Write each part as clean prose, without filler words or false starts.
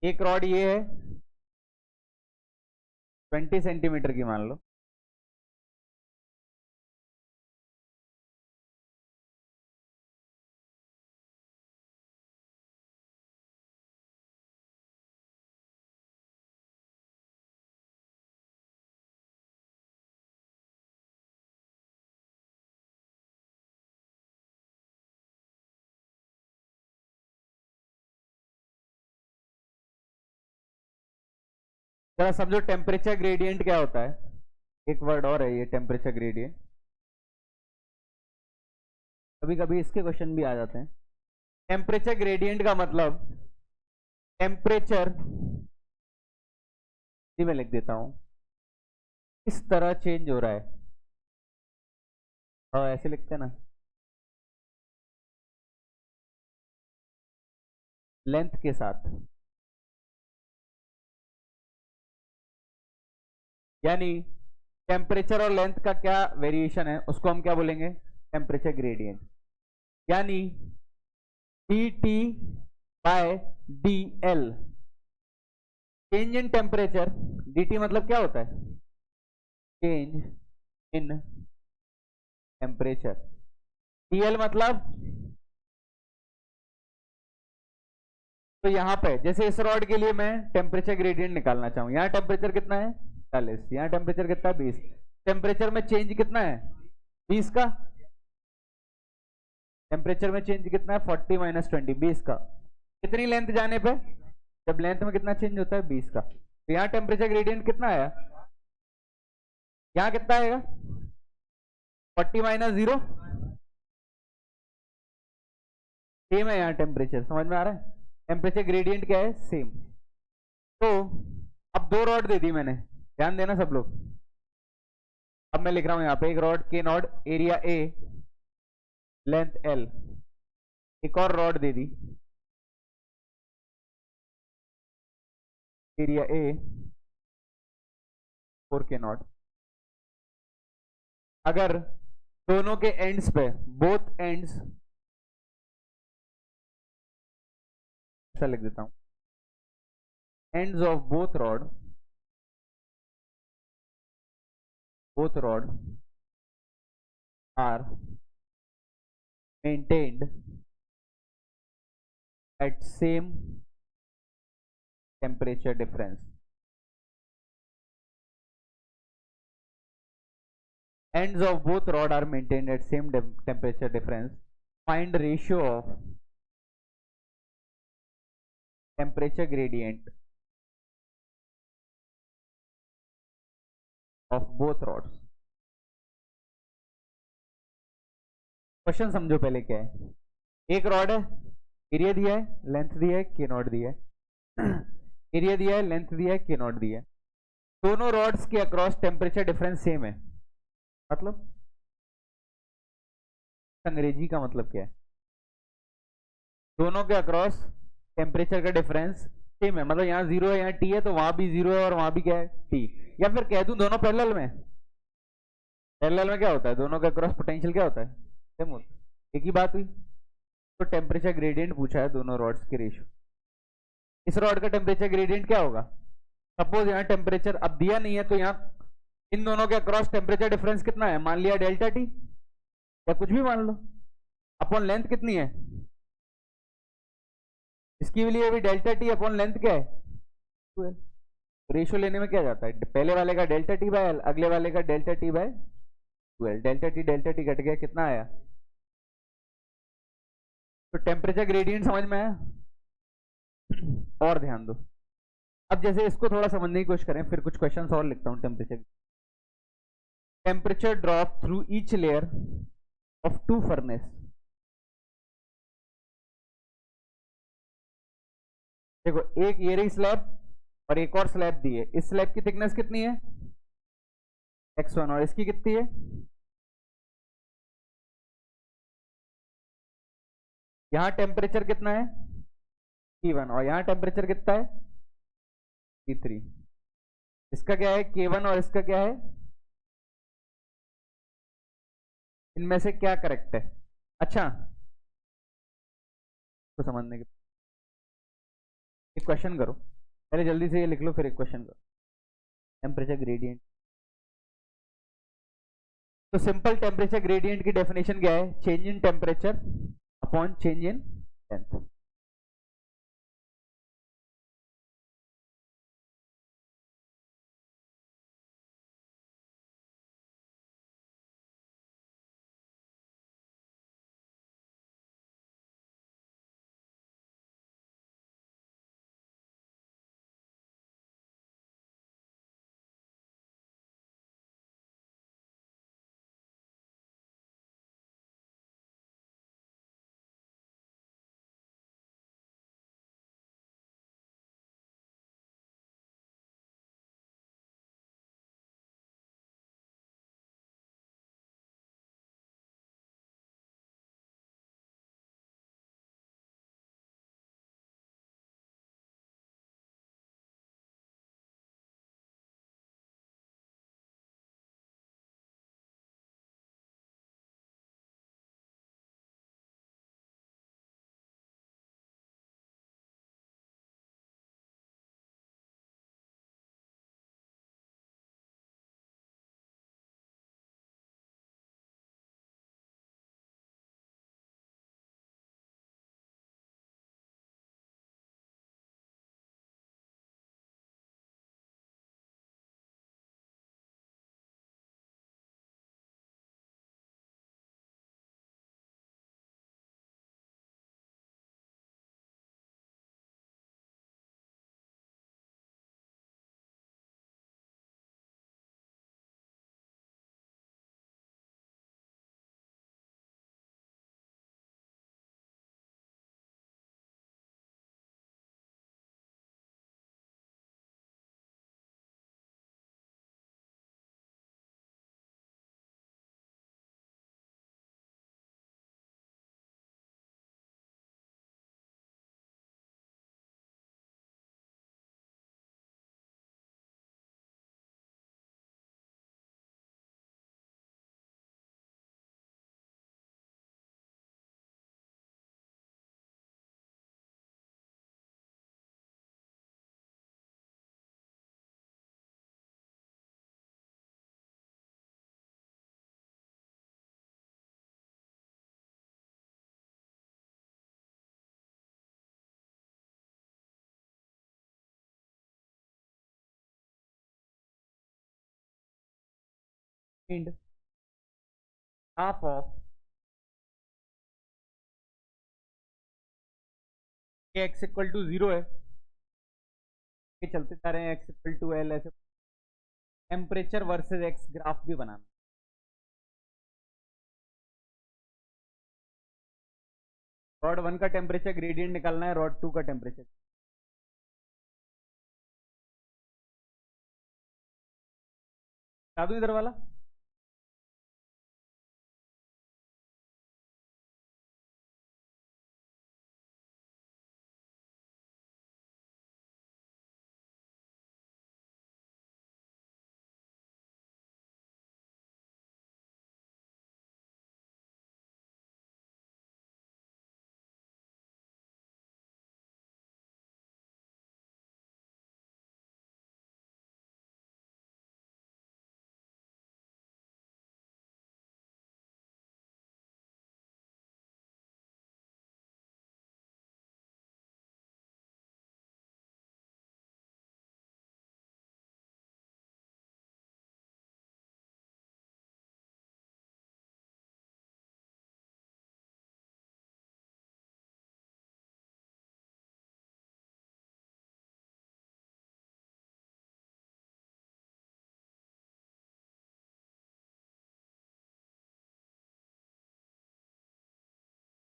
एक रॉड ये है 20 सेंटीमीटर की मान लो, जरा समझो टेम्परेचर ग्रेडियंट क्या होता है। एक वर्ड और है ये टेम्परेचर ग्रेडियंट, कभी कभी इसके क्वेश्चन भी आ जाते हैं। टेम्परेचर ग्रेडियंट का मतलब टेम्परेचर, मैं लिख देता हूं, इस तरह चेंज हो रहा है, और ऐसे लिखते हैं ना, लेंथ के साथ, यानी टेम्परेचर और लेंथ का क्या वेरिएशन है उसको हम क्या बोलेंगे, टेम्परेचर ग्रेडियंट। यानी D T by D L, change in temperature, D T मतलब क्या होता है, change in temperature, D L मतलब, तो यहां पे जैसे इस रॉड के लिए मैं टेम्परेचर ग्रेडियंट निकालना चाहूं, यहां टेम्परेचर कितना है 40, यहां टेम्परेचर कितना है 20, टेम्परेचर में चेंज कितना है 20 का, टेम्परेचर में चेंज कितना है 40 माइनस 20 20 का, कितनी लेंथ जाने पे, जब लेंथ में कितना चेंज होता है 20 का, तो यहाँ टेम्परेचर ग्रेडियंट कितना आया, यहाँ कितना आएगा 40 माइनस 0, सेम है यहाँ टेम्परेचर, समझ में आ रहा है, टेम्परेचर ग्रेडियंट क्या है सेम। तो अब दो रॉड दे दी मैंने, ध्यान देना सब लोग, अब मैं लिख रहा हूं यहाँ पे एक रॉड के node, area A, length L, एक और rod they the, area A 4 के नॉट, अगर दोनों के एंड्स पे, बोथ एंड्स, ऐसा लिख देता हूं, ends of both rod are maintained at same temperature difference, ends of both rod are maintained at same temperature difference, find ratio of temperature gradient of both rods। Question समझो पहले क्या है, एक rod है, एरिया दिया है, length दिया है, के नॉट दिया है, एरिया दिया है, लेंथ दिया है, के नॉट दिया है, दोनों रॉड्स के अक्रॉस टेम्परेचर डिफरेंस सेम है, मतलब अंग्रेजी का मतलब क्या है, दोनों के अक्रॉस टेम्परेचर का डिफरेंस सेम है, मतलब यहाँ 0 है, यहाँ टी है, तो वहां भी 0 है और वहां भी क्या है टी, या फिर कह दूं दोनों पैरेलल में, पैरेलल में क्या होता है, दोनों के अक्रॉस पोटेंशियल क्या होता है सेम होता है, एक ही बात हुई। तो टेम्परेचर ग्रेडियंट पूछा है दोनों रॉड्स के रेशियो, इस रॉड का टेम्परेचर ग्रेडियंट क्या होगा, सपोज यहाँ टेम्परेचर अब दिया नहीं है, तो यहाँ इन दोनों के अक्रॉस टेम्परेचर डिफरेंस कितना है, मान लिया डेल्टा टी, या कुछ भी मान लो, अपॉन लेंथ कितनी है, इसकी लिए भी डेल्टा टी अपॉन लेंथ क्या है, रेशियो लेने में क्या जाता है, पहले वाले का डेल्टा टी बाय एल, अगले वाले का delta T by 12, delta T cut गया, कितना आया, तो टेम्परेचर ग्रेडियंट समझ में आया। और ध्यान दो, अब जैसे इसको थोड़ा समझने की कोशिश करें, फिर कुछ क्वेश्चंस और लिखता हूं। Temperature drop through each layer of two furnace, देखो एक ये रही स्लैब और एक और स्लैब दी है, इस स्लैब की थिकनेस कितनी है x1 और इसकी कितनी है, यहां टेम्परेचर कितना है T1 और यहां टेम्परेचर कितना है T3, इसका क्या है K1 और इसका क्या है, इनमें से क्या करेक्ट है। अच्छा तो समझने के एक क्वेश्चन करो, पहले जल्दी से ये लिख लो फिर एक क्वेश्चन को। टेम्परेचर ग्रेडियंट, तो सिंपल टेम्परेचर ग्रेडियंट की डेफिनेशन क्या है? Change in temperature upon change in length. And half of X equal to 0 है, ये चलते जा रहे हैं, एक्स इक्वल टू एल, ऐसे टेम्परेचर वर्सेस एक्स ग्राफ भी बनाना। रॉड 1 का टेम्परेचर ग्रेडियंट निकालना है, रॉड 2 का टेम्परेचर। बता दूं इधर वाला?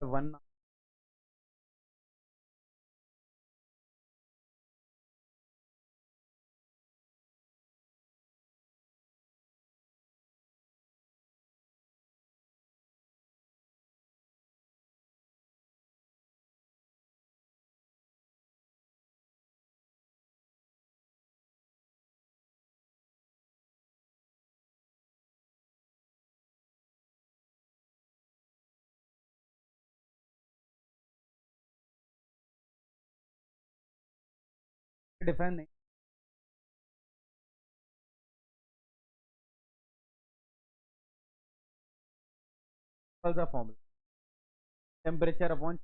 वन डिफरेंस नहीं। सा फॉर्मूला टेम्परेचर अपॉन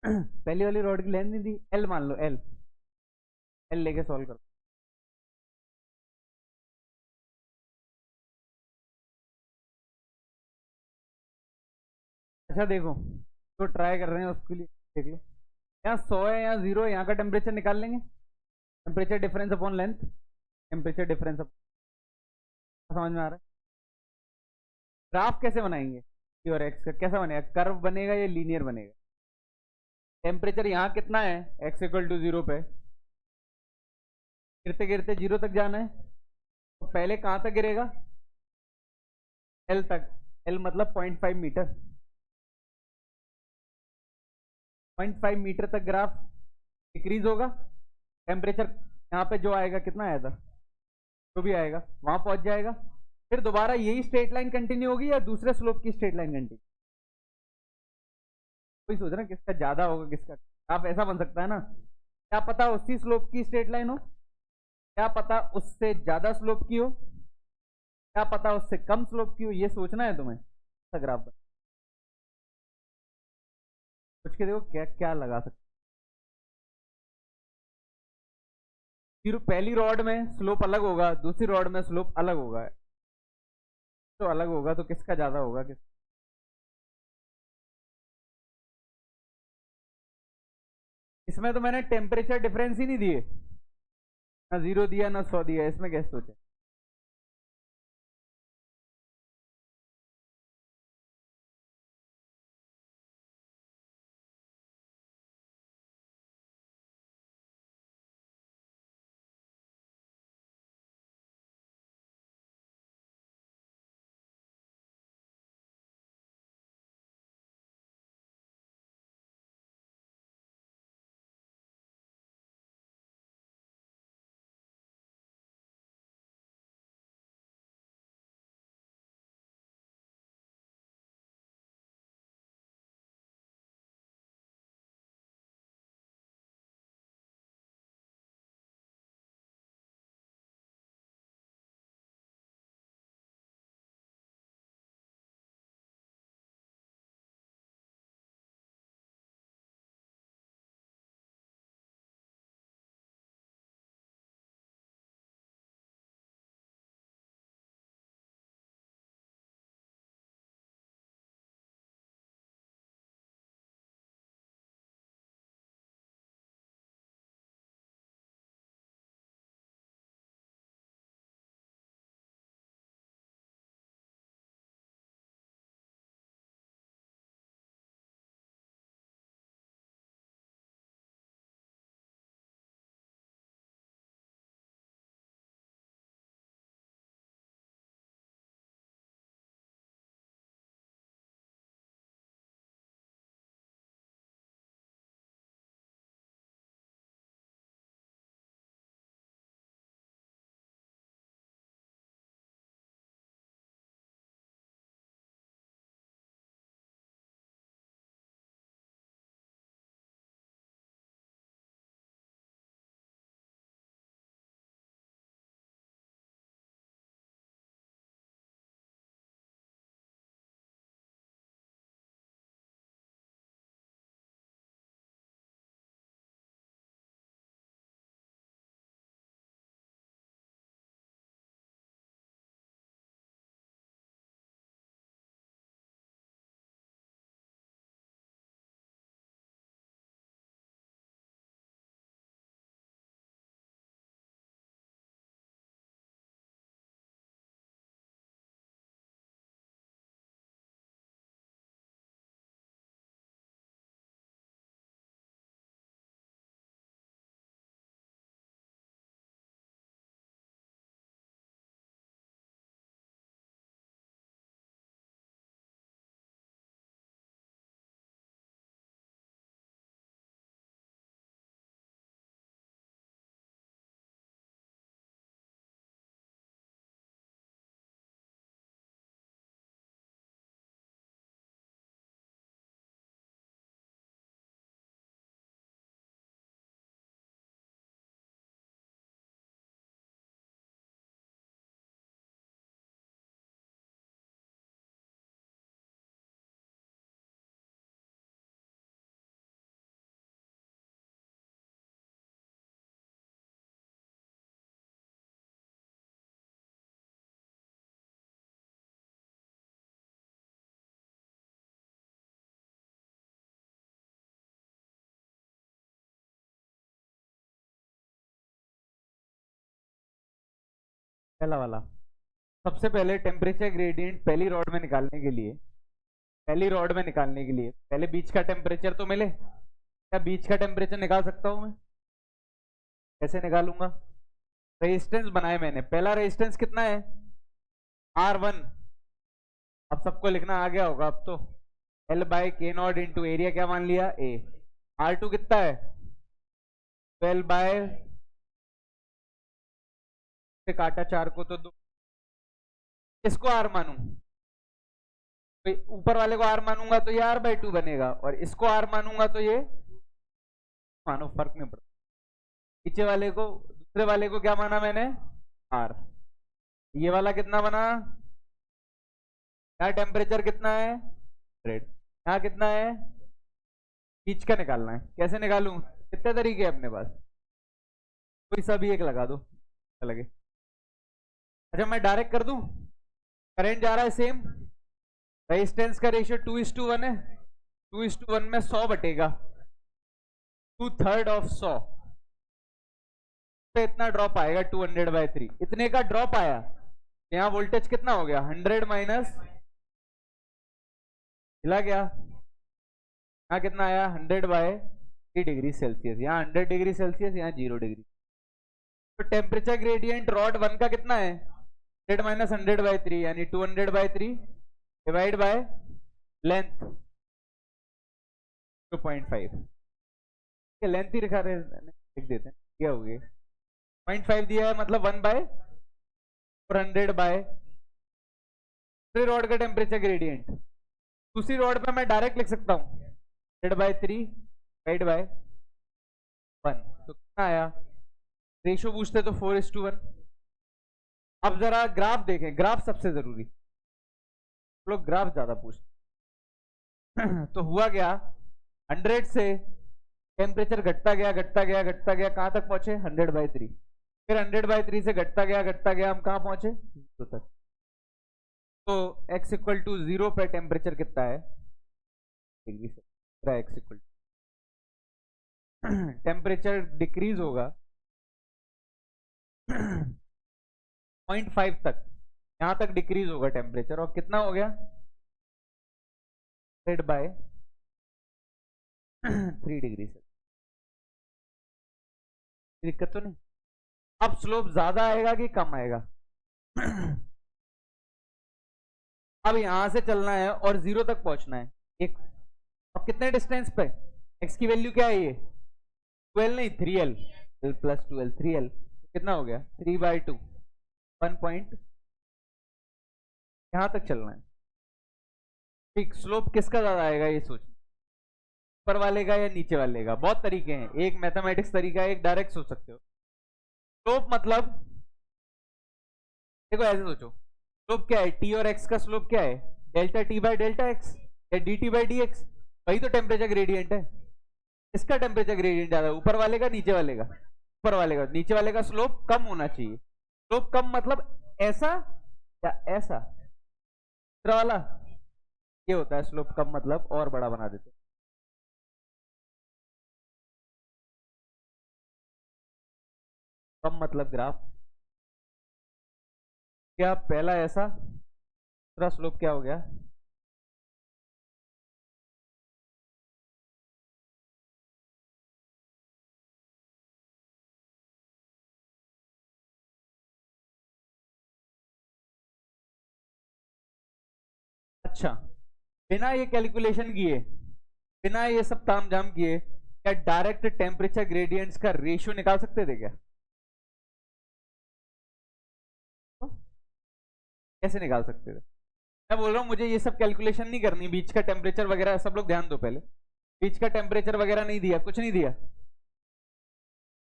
पहली वाली रॉड की लेंथ नहीं दी, एल मान लो, एल एल लेके सॉल्व करो। अच्छा देखो, तो ट्राई कर रहे हैं उसके लिए देख लो, यहाँ 100 है, यहाँ 0 है, यहाँ का टेम्परेचर निकाल लेंगे, temperature difference upon length, temperature difference. समझ में आ रहा है? ग्राफ कैसे बनाएंगे, y और x का कैसा बनेगा, कर्व बनेगा या लीनियर बनेगा? टेम्परेचर यहाँ कितना है, x इक्वल टू 0 पे, गिरते गिरते 0 तक जाना है, तो पहले कहाँ तक गिरेगा, L तक, L मतलब 0.5 मीटर, 0.5 मीटर तक ग्राफ डिक्रीज होगा, टेम्परेचर यहाँ पे जो आएगा, कितना आया था, जो भी आएगा वहां पहुंच जाएगा, फिर दोबारा यही स्ट्रेट लाइन कंटिन्यू होगी या दूसरे स्लोप की स्ट्रेट लाइन कंटिन्यू? कोई सोच रहा है किसका ज्यादा होगा किसका, आप ऐसा बन सकता है ना, क्या पता उसी स्लोप की स्ट्रेट लाइन हो, क्या पता उससे ज्यादा स्लोप की हो, क्या पता उससे कम स्लोप की हो, ये सोचना है तुम्हें ग्राफ पर। सोच के देखो क्या क्या लगा सकते। फिर पहली रॉड में स्लोप अलग होगा, दूसरी रॉड में स्लोप अलग होगा, तो अलग होगा तो किसका ज्यादा होगा किस, इसमें तो मैंने टेम्परेचर डिफरेंस ही नहीं दिए, ना 0 दिया ना 100 दिया, इसमें कैसे सोचे। पहला वाला। सबसे पहले टेम्परेचर ग्रेडियंट पहली रॉड में निकालने के लिए, पहले बीच का टेम्परेचर तो मिले। क्या बीच का टेम्परेचर निकाल सकता हूं मैं? कैसे निकालूंगा? रेजिस्टेंस बनाए मैंने, पहला रेजिस्टेंस कितना है? R1। अब सबको लिखना आ गया होगा अब तो। L/K0 इंटू एरिया क्या मान लिया? A। R2 कितना है? 12 से काटा 4 को तो 2। इसको R मानू, तो ऊपर वाले को R मानूंगा तो ये R/2 बनेगा, और इसको R मानूंगा तो ये मानो, फर्क नहीं पड़ता। नीचे वाले को, दूसरे वाले को क्या माना मैंने? R। ये वाला कितना बना? यहाँ टेम्परेचर कितना है? 100। यहाँ कितना है? बीच का निकालना है। कैसे निकालूं? कितने तरीके हैं अपने पास? कोई सा भी एक लगा दो, लगे। अच्छा मैं डायरेक्ट कर दूं, करंट जा रहा है सेम, रेजिस्टेंस का रेशियो 2:1 है, 2:1 में 100 बटेगा, 2/3 ऑफ 100 पे इतना ड्रॉप आएगा 200/3। इतने का ड्रॉप आया, यहाँ वोल्टेज कितना हो गया? 100 माइनस हिला गया। यहाँ कितना आया? 100/3 डिग्री सेल्सियस। यहाँ 100 डिग्री सेल्सियस, यहाँ 0 डिग्री। तो टेम्परेचर ग्रेडियंट रॉड 1 का कितना है? 100 माइनस 100/3 यानी 200/3 डिवाइड बाय लेंथ 2.5। लेंथ ही लिखा रहे, लिख देते हैं, क्या हो गया? 0.5 दिया है, मतलब 1/400 दूसरी रॉड का टेम्परेचर ग्रेडियंट। दूसरी रॉड पे मैं डायरेक्ट लिख सकता हूं 100/3 डिवाइड बाय 1। तो कितना आया? रेशियो पूछते तो 4:1। अब जरा ग्राफ देखें, ग्राफ सबसे जरूरी, लोग ग्राफ ज्यादा पूछते। तो हुआ क्या? 100 से टेम्परेचर घटता गया, कहां तक पहुंचे? 100/3। फिर 100/3 से घटता गया, हम कहां पहुंचे? 0 तक। तो x इक्वल टू 0 पे टेम्परेचर कितना है? डिग्री से x इक्वल टेम्परेचर डिक्रीज होगा 0.5 तक, यहां तक डिक्रीज होगा टेम्परेचर, और कितना हो गया? 100/3 डिग्री से। दिक्कत तो नहीं? अब स्लोप ज्यादा आएगा कि कम आएगा? अब यहां से चलना है और 0 तक पहुंचना है एक। अब कितने डिस्टेंस पे? x की वैल्यू क्या है? ये 12 नहीं, 3l, l plus 2l, 3l। कितना हो गया? 3/2, 1 पॉइंट। यहां तक चलना है। ठीक, स्लोप किसका ज्यादा आएगा ये सोचना, ऊपर वाले का या नीचे वाले का? बहुत तरीके हैं, एक मैथमेटिक्स तरीका है, एक डायरेक्ट सोच सकते हो। स्लोप मतलब देखो ऐसे सोचो, स्लोप क्या है? टी और एक्स का स्लोप क्या है? Delta T by delta X या D T by D X. वही तो टेम्परेचर ग्रेडियंट है। इसका टेम्परेचर ग्रेडियंट ज्यादा, ऊपर वाले का नीचे वाले का? ऊपर वाले का। नीचे वाले का स्लोप कम होना चाहिए। स्लोप कम मतलब ऐसा या ऐसा? दूसरा वाला ये होता है स्लोप कम मतलब, और बड़ा बना देते। कम मतलब ग्राफ क्या? पहला ऐसा, दूसरा स्लोप क्या हो गया? अच्छा, बिना ये कैलकुलेशन किए, बिना ये सब तामझाम किए, क्या डायरेक्ट टेम्परेचर ग्रेडियंट्स का रेशियो निकाल सकते थे क्या? कैसे निकाल सकते थे? मैं बोल रहा हूं मुझे ये सब कैलकुलेशन नहीं करनी, बीच का टेम्परेचर वगैरह। सब लोग ध्यान दो, पहले बीच का टेम्परेचर वगैरह नहीं दिया, कुछ नहीं दिया।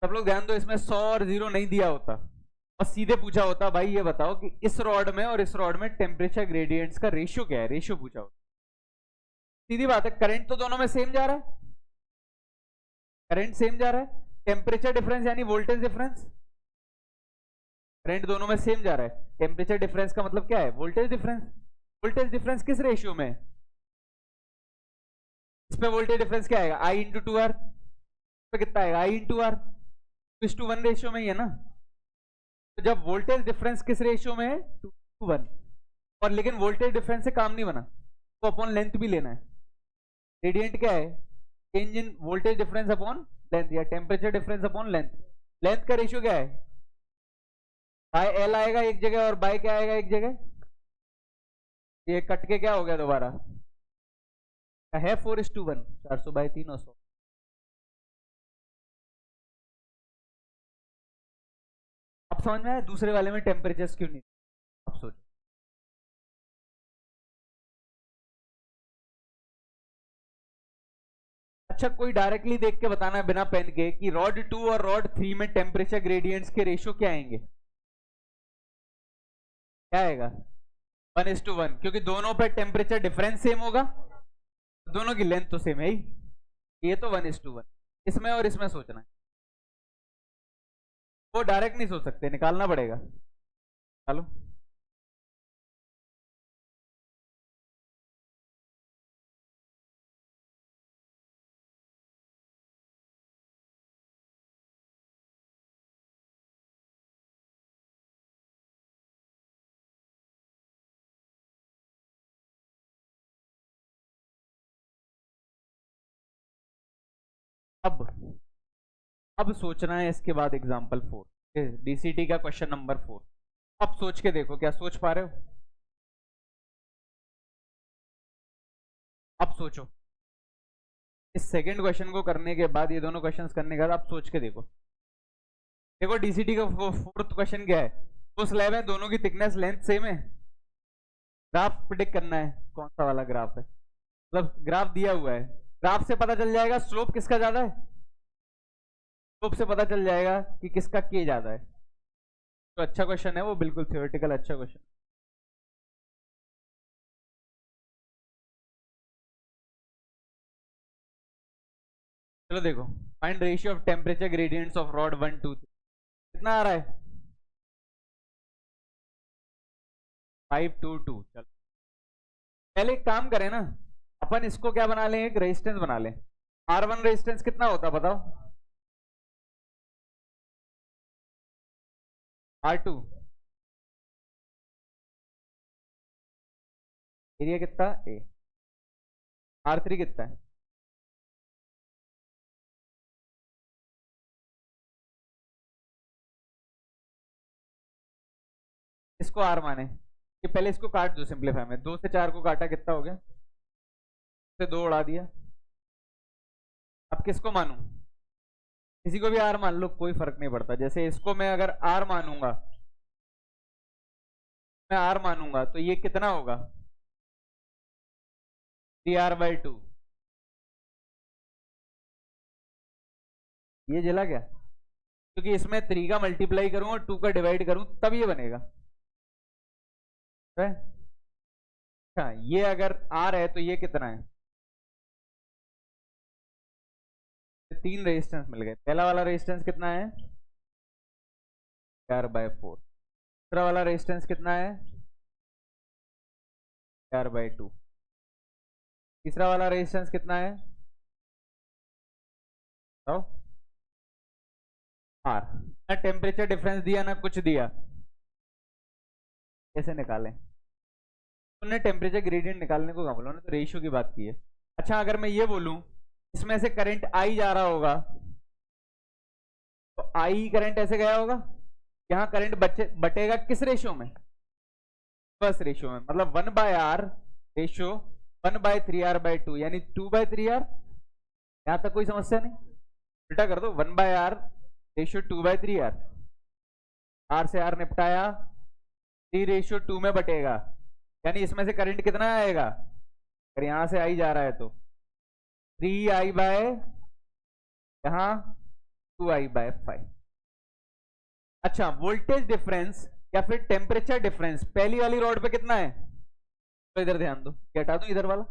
सब लोग ध्यान दो, इसमें 100 और 0 नहीं दिया होता, और सीधे पूछा होता भाई ये बताओ कि इस रॉड में और इस रॉड में टेम्परेचर ग्रेडियंट्स का रेशियो क्या है? रेशियो पूछा होता। सीधी बात है, करंट तो दोनों में सेम जा रहा है, करंट सेम जा रहा है। टेम्परेचर डिफरेंस यानी वोल्टेज डिफरेंस, करंट दोनों में सेम जा रहा है। टेम्परेचर डिफरेंस का मतलब क्या है? Voltage difference. वोल्टेज डिफरेंस किस रेशियो में? इस पे वोल्टेज डिफरेंस क्या आएगा? I into 2R। पे कितना आएगा? I इंटू R, 2:1 रेशियो में ही है ना। तो जब वोल्टेज डिफरेंस किस रेशियो में है, 2:1, और लेकिन वोल्टेज डिफरेंस से काम नहीं बना, तो अपॉन लेंथ भी लेना है। ग्रेडियंट क्या है, change in voltage difference upon length, या temperature difference upon length. Length का रेशियो क्या है, बाय एल आएगा एक जगह और बाय क्या आएगा एक जगह, ये कट के क्या हो गया दोबारा है 4:1, 400/3 और 100। अब समझ में आया दूसरे वाले में टेम्परेचर क्यों नहीं। अब सोचो, अच्छा कोई डायरेक्टली देख के बताना है बिना पेन के कि रॉड 2 और रॉड 3 में टेम्परेचर ग्रेडियंट्स के रेशियो क्या आएंगे, क्या आएगा, 1:1, क्योंकि दोनों पे टेम्परेचर डिफरेंस सेम होगा, दोनों की लेंथ तो सेम है ही, ये तो 1:1, इसमें और इसमें सोचना है। वो डायरेक्ट नहीं सोच सकते, निकालना पड़ेगा। चलो अब सोचना है इसके बाद एग्जाम्पल 4, डीसीटी का क्वेश्चन नंबर 4। अब सोच के देखो क्या सोच पा रहे हो, अब सोचो, इस सेकंड क्वेश्चन को करने के बाद, ये दोनों क्वेश्चंस करने के बाद आप सोच के देखो। देखो डीसीटी का फोर्थ क्वेश्चन क्या है, वो स्लैब है, दोनों की थिकनेस लेंथ सेम है, ग्राफ प्रिडिक्ट करना है कौन सा वाला ग्राफ है, मतलब ग्राफ दिया हुआ है, ग्राफ से पता चल जाएगा स्लोप किसका ज्यादा है, स्लोप से पता चल जाएगा कि किसका के ज्यादा है। तो अच्छा क्वेश्चन है वो, बिल्कुल थ्योरेटिकल अच्छा क्वेश्चन। चलो देखो, find ratio of temperature gradients of rod 1 2 3, कितना आ रहा है 522। चलो पहले एक काम करें ना, अपन इसको क्या बना लें, एक रेजिस्टेंस बना लें। R1 रेजिस्टेंस कितना होता बताओ, R2 एरिया कितना ए, R3 कितना है, इसको R माने, कि पहले इसको काट दो सिंपलीफाई में, 2 से 4 को काटा कितना हो गया, से 2 उड़ा दिया। अब किसको मानूं, किसी को भी R मान लो, कोई फर्क नहीं पड़ता। जैसे इसको मैं अगर R मानूंगा, मैं R मानूंगा तो ये कितना होगा 3R/2, ये जला क्या, क्योंकि इसमें 3 का मल्टीप्लाई करूं और 2 का डिवाइड करूं तब ये बनेगा है? अच्छा ये अगर R है तो ये कितना है, 3 रेजिस्टेंस मिल गए। पहला वाला रेजिस्टेंस कितना है 4/4, दूसरा वाला रेजिस्टेंस कितना है 4/2, तीसरा वाला रेजिस्टेंस कितना है तो R। ना टेम्परेचर डिफरेंस दिया ना कुछ दिया, कैसे निकालें, उन्होंने टेम्परेचर ग्रेडियंट निकालने को कहा, बोला उन्होंने तो रेशियो की बात की है। अच्छा अगर मैं ये बोलूं इसमें से करंट आई जा रहा होगा, तो आई करंट ऐसे गया होगा, यहाँ करंट बटेगा किस रेशियो में, फर्स्ट रेशियो में, मतलब 1/R रेशियो 1/3R/2, यानी 2/3R। यहां तक कोई समस्या नहीं, उल्टा कर दो, 1/R रेशियो 2/3R, R से R निपटाया, 3:2 में बटेगा, यानी इसमें से करंट कितना आएगा, अगर यहां से आई जा रहा है तो 3I बाय यहां 2I/5। अच्छा वोल्टेज डिफरेंस या फिर टेम्परेचर डिफरेंस पहली वाली रॉड पे कितना है, तो इधर ध्यान दो, क्या हटा दूं इधर वाला,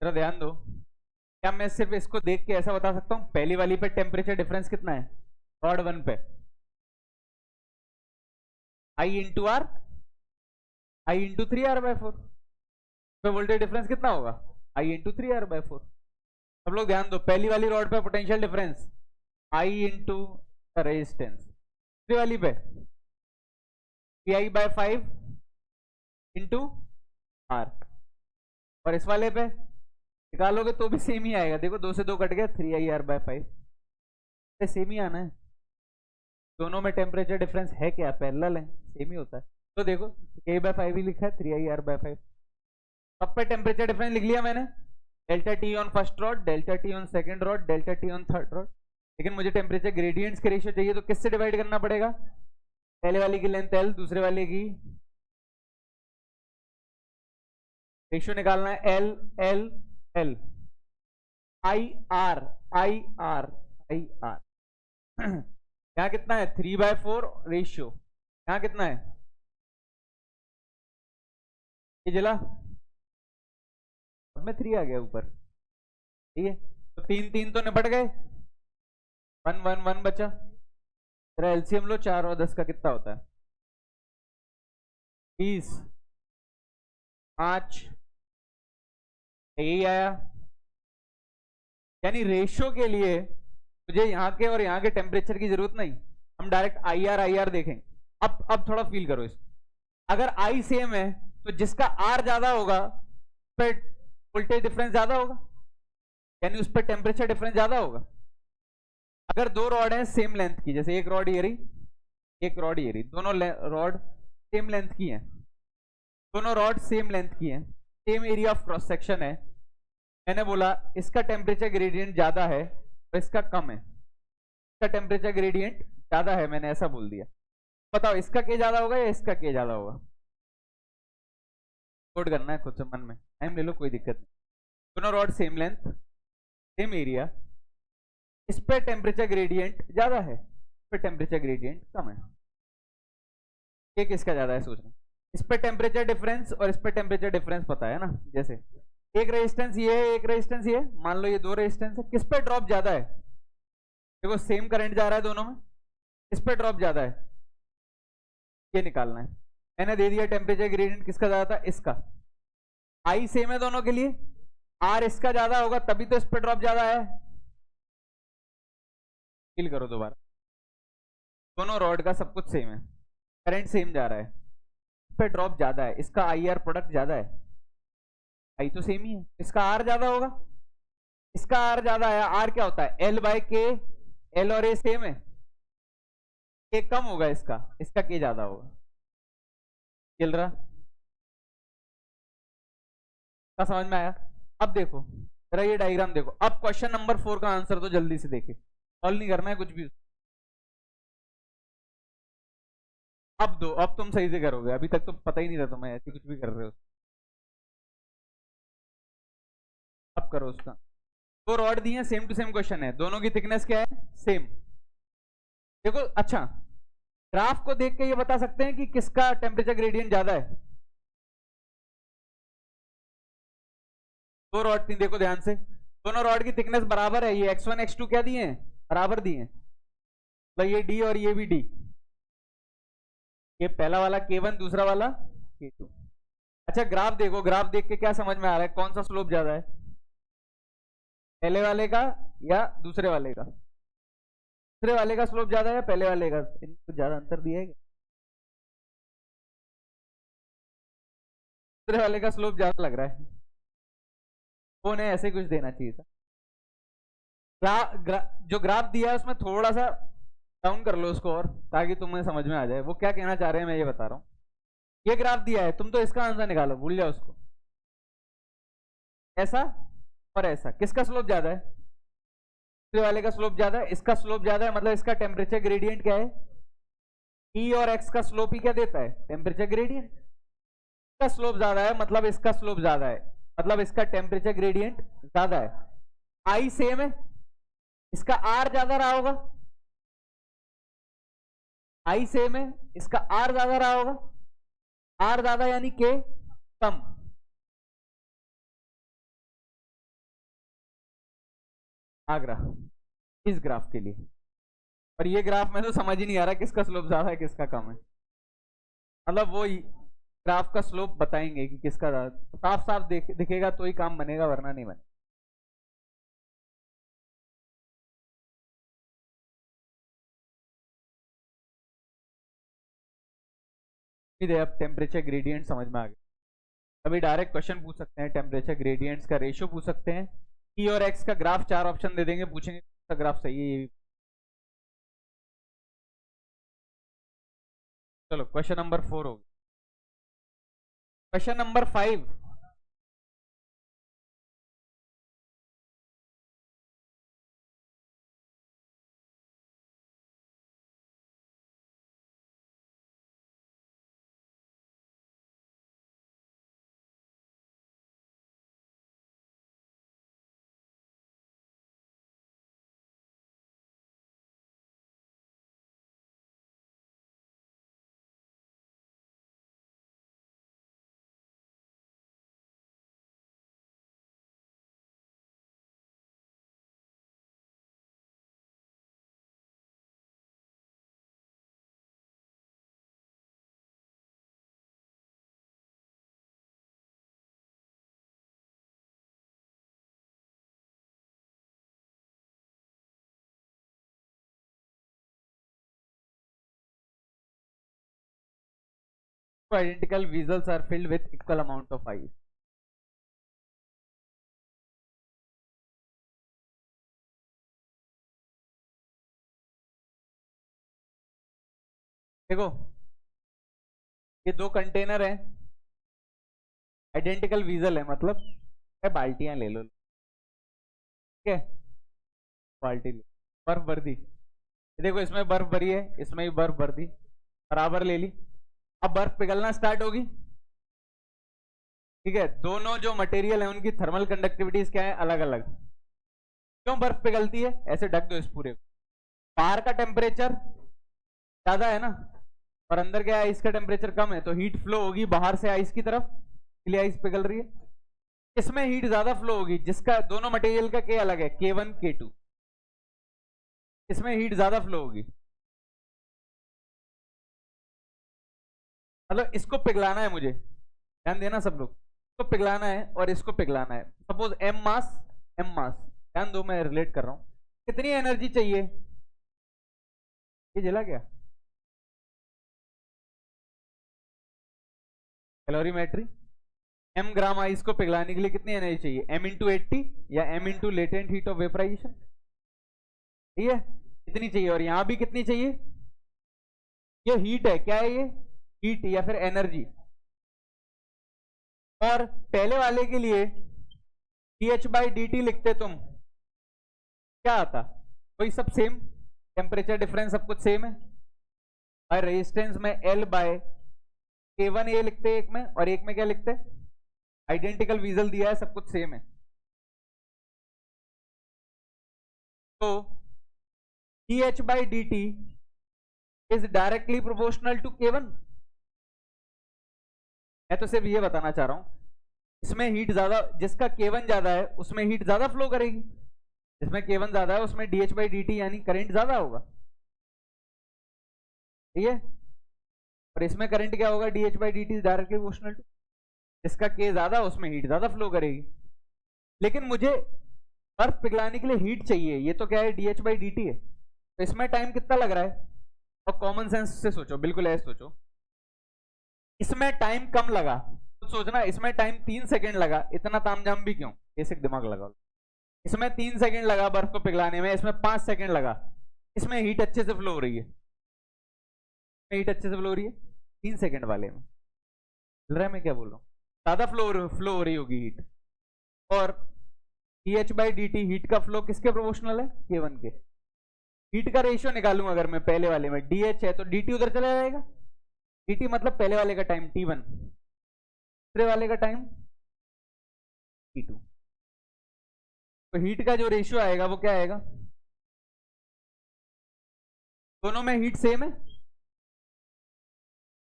जरा ध्यान दो, क्या मैं सिर्फ इसको देख के ऐसा बता सकता हूं पहली वाली पे टेम्परेचर डिफरेंस कितना है, रॉड 1 पे I into R, I into 3r/4 पे वोल्टेज डिफरेंस कितना होगा, आई इंटू 3r/4। सब लोग ध्यान दो, पहली वाली रॉड पे potential difference I into resistance, दूसरी वाली पे PI/5 इंटू आर, और इस वाले पे निकालोगे तो भी सेम ही आएगा। देखो 2 से 2 कट गया, 3IR/5, सेम ही आना है। दोनों में टेम्परेचर डिफरेंस है क्या, पैरेलल है, सेम ही होता है। तो देखो K/5 ही लिखा है, 3IR/5। अब पे टेम्परेचर डिफरेंस लिख लिया मैंने, delta T on first rod, delta T on second rod, delta T on third rod. लेकिन मुझे टेम्परेचर ग्रेडियंट्स के रेशियो चाहिए, तो किससे डिवाइड करना पड़ेगा, पहले वाले की लेंथ L, दूसरे वाले की रेशियो निकालना है L L L, IR IR IR। यहाँ कितना है 3/4 रेशियो, यहाँ कितना है, ये जला, अब में 3 आ गया ऊपर, ठीक है। तो 3 3 तो निपट गए, 1 1 1 बचा। तेरा एलसीएम लो, 4 और 10 का कितना होता है, 20, 5, यही आया। यानी रेशियो के लिए मुझे यहाँ के और यहाँ के टेम्परेचर की जरूरत नहीं, हम डायरेक्ट IR देखेंगे। अब थोड़ा फील करो इसको, अगर I सेम है तो जिसका R ज्यादा होगा उस पर वोल्टेज डिफरेंस ज्यादा होगा, यानी उस पर टेम्परेचर डिफरेंस ज्यादा होगा। अगर दो रॉड हैं सेम लेंथ की, जैसे एक रॉड ये रही, एक रॉड ये रही, दोनों रॉड सेम लेंथ की हैं, दोनों रॉड सेम लेंथ की हैं, same area of cross section है। मैंने बोला इसका टेम्परेचर ग्रेडियंट ज्यादा है और इसका कम है, इसका टेम्परेचर ग्रेडियंट ज्यादा है, मैंने ऐसा बोल दिया। बताओ इसका के ज्यादा होगा या इसका के ज्यादा होगा, कोड करना है खुद से मन में, टाइम ले लो, कोई दिक्कत नहीं। दोनों rod same length same area, इस पे टेम्परेचर ग्रेडियंट ज्यादा है, इस पे टेम्परेचर ग्रेडियंट कम है। ये किसका ज्यादा है सोचना, इस पे टेम्परेचर डिफरेंस और इस पे टेम्परेचर डिफरेंस पता है ना। जैसे एक रेजिस्टेंस ये है, एक रेजिस्टेंस ये, मान लो ये दो रेजिस्टेंस है, किस पे ड्रॉप ज्यादा है, देखो सेम करंट जा रहा है दोनों में, किस पे ड्रॉप ज्यादा है ये निकालना है। मैंने दे दिया टेम्परेचर ग्रेडियंट किसका ज्यादा था, इसका। आई सेम है दोनों के लिए, आर इसका ज्यादा होगा तभी तो इस पे ड्रॉप ज्यादा है। फील करो दोबारा, दोनों रॉड का सब कुछ सेम है, करंट सेम जा रहा है, इस पे ड्रॉप ज्यादा है, इसका IR प्रोडक्ट ज्यादा है, आई तो सेम ही है, इसका आर ज्यादा होगा, इसका आर ज्यादा है। आर क्या होता है, L/K, L और A सेम है, के कम होगा इसका, इसका के ज्यादा होगा। चल रहा का समझ में आया। अब देखो जरा ये डायग्राम देखो, अब क्वेश्चन नंबर 4 का आंसर तो जल्दी से देखे, सॉल्व नहीं करना है कुछ भी। अब दो, अब तुम सही से करोगे, अभी तक तो पता ही नहीं था तुम्हें, ऐसे कुछ भी कर रहे हो। अब करो उसका, दो रॉड दी है, सेम टू सेम क्वेश्चन है, दोनों की थिकनेस क्या है, सेम। देखो अच्छा, ग्राफ को देख के ये बता सकते हैं कि किसका टेम्परेचर ग्रेडियंट ज्यादा है। दो रॉड थी, देखो ध्यान से, दोनों रॉड की थिकनेस बराबर है, ये x1 x2 क्या दिए हैं, बराबर दिए हैं, तो ये D और ये भी D, ये पहला वाला K1, दूसरा वाला K2। अच्छा ग्राफ देखो, ग्राफ देख के क्या समझ में आ रहा है, कौन सा स्लोप ज्यादा है, पहले वाले का या दूसरे वाले का, दूसरे वाले का स्लोप ज्यादा है या पहले वाले का, इनको ज्यादा अंतर दिया है क्या, दूसरे वाले का स्लोप ज्यादा लग रहा है, वो नहीं ऐसे कुछ देना चाहिए था। जो ग्राफ दिया है उसमें थोड़ा सा डाउन कर लो उसको, और ताकि तुम्हें समझ में आ जाए वो क्या कहना चाह रहे हैं, मैं ये बता रहा हूँ। ये ग्राफ दिया है, तुम तो इसका आंसर निकालो, भूल जाओ उसको। ऐसा और ऐसा, किसका स्लोप ज्यादा है, दूसरे वाले का स्लोप ज्यादा है, इसका स्लोप ज्यादा है, मतलब इसका टेम्परेचर ग्रेडियंट क्या है, E और X का स्लोप ही क्या देता है, टेम्परेचर ग्रेडियंट। इसका स्लोप ज्यादा है मतलब इसका स्लोप ज्यादा है, मतलब इसका टेम्परेचर ग्रेडियंट ज्यादा है। I सेम है, इसका R ज्यादा रहा होगा, I सेम है, इसका R ज्यादा रहा होगा, R ज्यादा यानी K कम। आगरा, इस ग्राफ के लिए। और ये ग्राफ में तो समझ ही नहीं आ रहा किसका स्लोप ज्यादा है किसका कम है। मतलब वो ग्राफ का स्लोप बताएंगे कि किसका ज्यादा, साफ साफ दिखेगा तो ही काम बनेगा, वरना नहीं बनेगा। अब टेम्परेचर ग्रेडियंट समझ में आ गया। अभी डायरेक्ट क्वेश्चन पूछ सकते हैं, टेम्परेचर ग्रेडियंट्स का रेशियो पूछ सकते हैं, ई और एक्स का ग्राफ, चार ऑप्शन दे देंगे, पूछेंगे कौन सा ग्राफ सही है ये। चलो क्वेश्चन नंबर 4 हो गया। Question number 5, identical vessels are filled with equal amount of ice। देखो ये दो कंटेनर है, आइडेंटिकल वीजल है, मतलब बाल्टियां ले लो, ठीक है, बाल्टी लो, बर्फ भर दी, देखो इसमें बर्फ भरी है, इसमें भी बर्फ भर दी, बराबर ले ली। अब बर्फ पिघलना स्टार्ट होगी, ठीक है, दोनों जो मटेरियल है उनकी थर्मल कंडक्टिविटीज क्या है, अलग अलग। क्यों बर्फ पिघलती है, ऐसे ढक दो इस पूरे को, बाहर का टेम्परेचर ज्यादा है ना, और अंदर क्या आइस का टेम्परेचर कम है, तो हीट फ्लो होगी बाहर से आइस की तरफ, इसलिए आइस पिघल रही है। इसमें हीट ज्यादा फ्लो होगी, जिसका दोनों मटेरियल का के अलग है, K1 K2, इसमें हीट ज्यादा फ्लो होगी। मतलब इसको पिघलाना है मुझे, ध्यान देना सब लोग, इसको पिघलाना है और इसको पिघलाना है। सपोज एम मास, एम मास, ध्यान दो मैं रिलेट कर रहा हूं, कितनी एनर्जी चाहिए, ये जला क्या, कैलोरीमेट्री, एम ग्राम आइस को पिघलाने के लिए कितनी एनर्जी चाहिए, एम इंटू 80 या M into latent heat of vaporisation, ठीक है, कितनी चाहिए, और यहां भी कितनी चाहिए, ये हीट है, क्या है ये, हीट या फिर एनर्जी। और पहले वाले के लिए dH/dt लिखते तुम, क्या आता, वही सब सेम, टेम्परेचर डिफरेंस सब कुछ सेम है, और रेजिस्टेंस में L/K1A लिखते एक में, और एक में क्या लिखते, आइडेंटिकल वीजल दिया है, सब कुछ सेम है। तो dH/dt is directly proportional to K1। मैं तो सिर्फ ये बताना चाह रहा हूं, इसमें हीट ज्यादा, जिसका K1 ज्यादा है उसमें हीट ज्यादा फ्लो करेगी, जिसमें K1 ज्यादा है उसमें dH/dt यानी करंट ज्यादा होगा, ठीक है, और इसमें करंट क्या होगा, dH/dt is directly proportional to, जिसका K ज्यादा उसमें हीट ज्यादा फ्लो करेगी। लेकिन मुझे बर्फ पिघलाने के लिए हीट चाहिए, ये तो क्या है, dH/dt है, तो इसमें टाइम कितना लग रहा है, और कॉमन सेंस से सोचो, बिल्कुल ऐसे सोचो, इसमें टाइम कम लगा तो सोचना, इसमें टाइम 3 सेकंड लगा, इतना तामझाम भी क्यों, बेसिक दिमाग लगाओ, इसमें 3 सेकंड लगा बर्फ को पिघलाने में, इसमें 5 सेकंड लगा, इसमें हीट अच्छे से फ्लो हो रही है, हीट अच्छे से फ्लो हो रही है, 3 सेकंड वाले में, चल रहा है मैं क्या बोल रहा हूँ, ज्यादा फ्लो हो रही होगी हीट। और dH/dt हीट का फ्लो किसके प्रोपोर्शनल है, K1 के। हीट का रेशियो निकालूं अगर मैं, पहले वाले में dH है तो dt उधर चला जाएगा, dt मतलब पहले वाले का टाइम T1, दूसरे वाले का टाइम T2, तो हीट का जो रेशियो आएगा वो क्या आएगा, दोनों में हीट सेम है,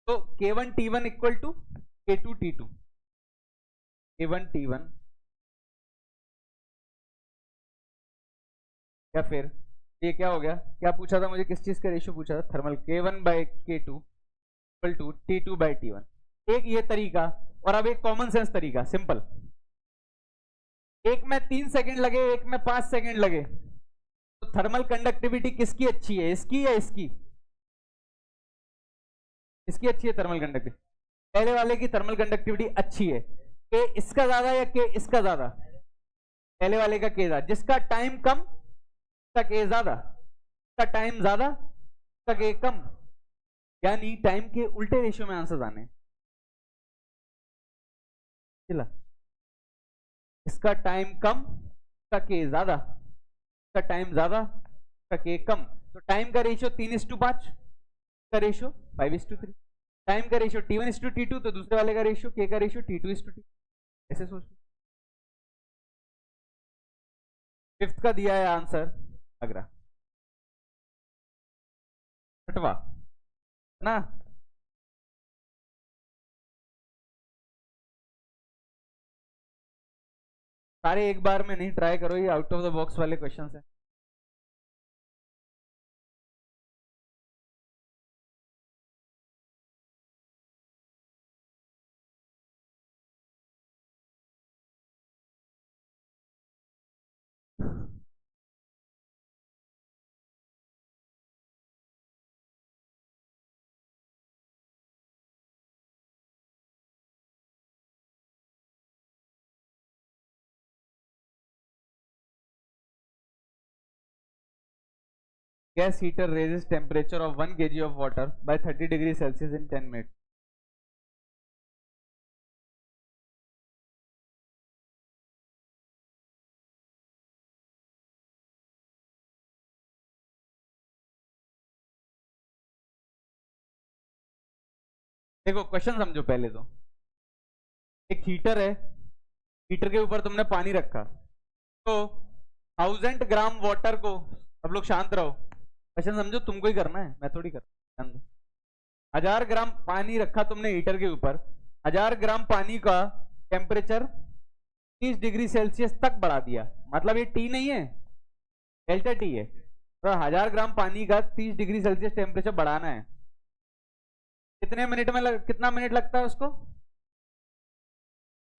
तो K1 T1 equal to K2 T2, K1 T1 या फिर ये क्या हो गया, क्या पूछा था मुझे, किस चीज का रेशियो पूछा था, thermal K1/K2 equal to T2/T1। एक ये तरीका, और अब एक कॉमन सेंस तरीका, सिंपल। एक में 3 सेकंड लगे, एक में 5 सेकंड लगे, तो थर्मल कंडक्टिविटी किसकी अच्छी है, इसकी या इसकी? इसकी अच्छी है थर्मल कंडक्टिविटी। पहले वाले की थर्मल कंडक्टिविटी अच्छी है, के इसका ज्यादा या के इसका ज्यादा? पहले वाले का के ज्यादा, जिसका टाइम कम उसका के ज्यादा, उसका टाइम ज्यादा उसका के कम, यानी टाइम के उल्टे रेशियो में आंसर आने। इसका टाइम कम उसका के ज्यादा, इसका टाइम ज्यादा उसका के कम, तो टाइम का रेशियो 3:5 का रेशियो 5:3। टाइम का रेशियो T1:T2, तो दूसरे वाले का रेशियो के का रेशियो T2:T। ऐसे सोच। फिफ्थ का दिया है आंसर अगरा, छठवा ना। सारे एक बार में नहीं, ट्राई करो, ये आउट ऑफ द बॉक्स वाले क्वेश्चंस है। Gas heater raises temperature of 1 kg of water by 30 degrees Celsius in 10 minutes. देखो क्वेश्चन समझो पहले तो। एक हीटर है, हीटर के ऊपर तुमने पानी रखा, तो 1000 ग्राम वाटर को, सब लोग शांत रहो, क्वेश्चन समझो, तुमको ही करना है, मैं थोड़ी कर। 1000 ग्राम पानी रखा तुमने हीटर के ऊपर, 1000 ग्राम पानी का टेम्परेचर 30 डिग्री सेल्सियस तक बढ़ा दिया, मतलब ये टी नहीं है, डेल्टा टी है। तो 1000 ग्राम पानी का 30 डिग्री सेल्सियस टेम्परेचर बढ़ाना है, कितने मिनट में कितना मिनट लगता है उसको?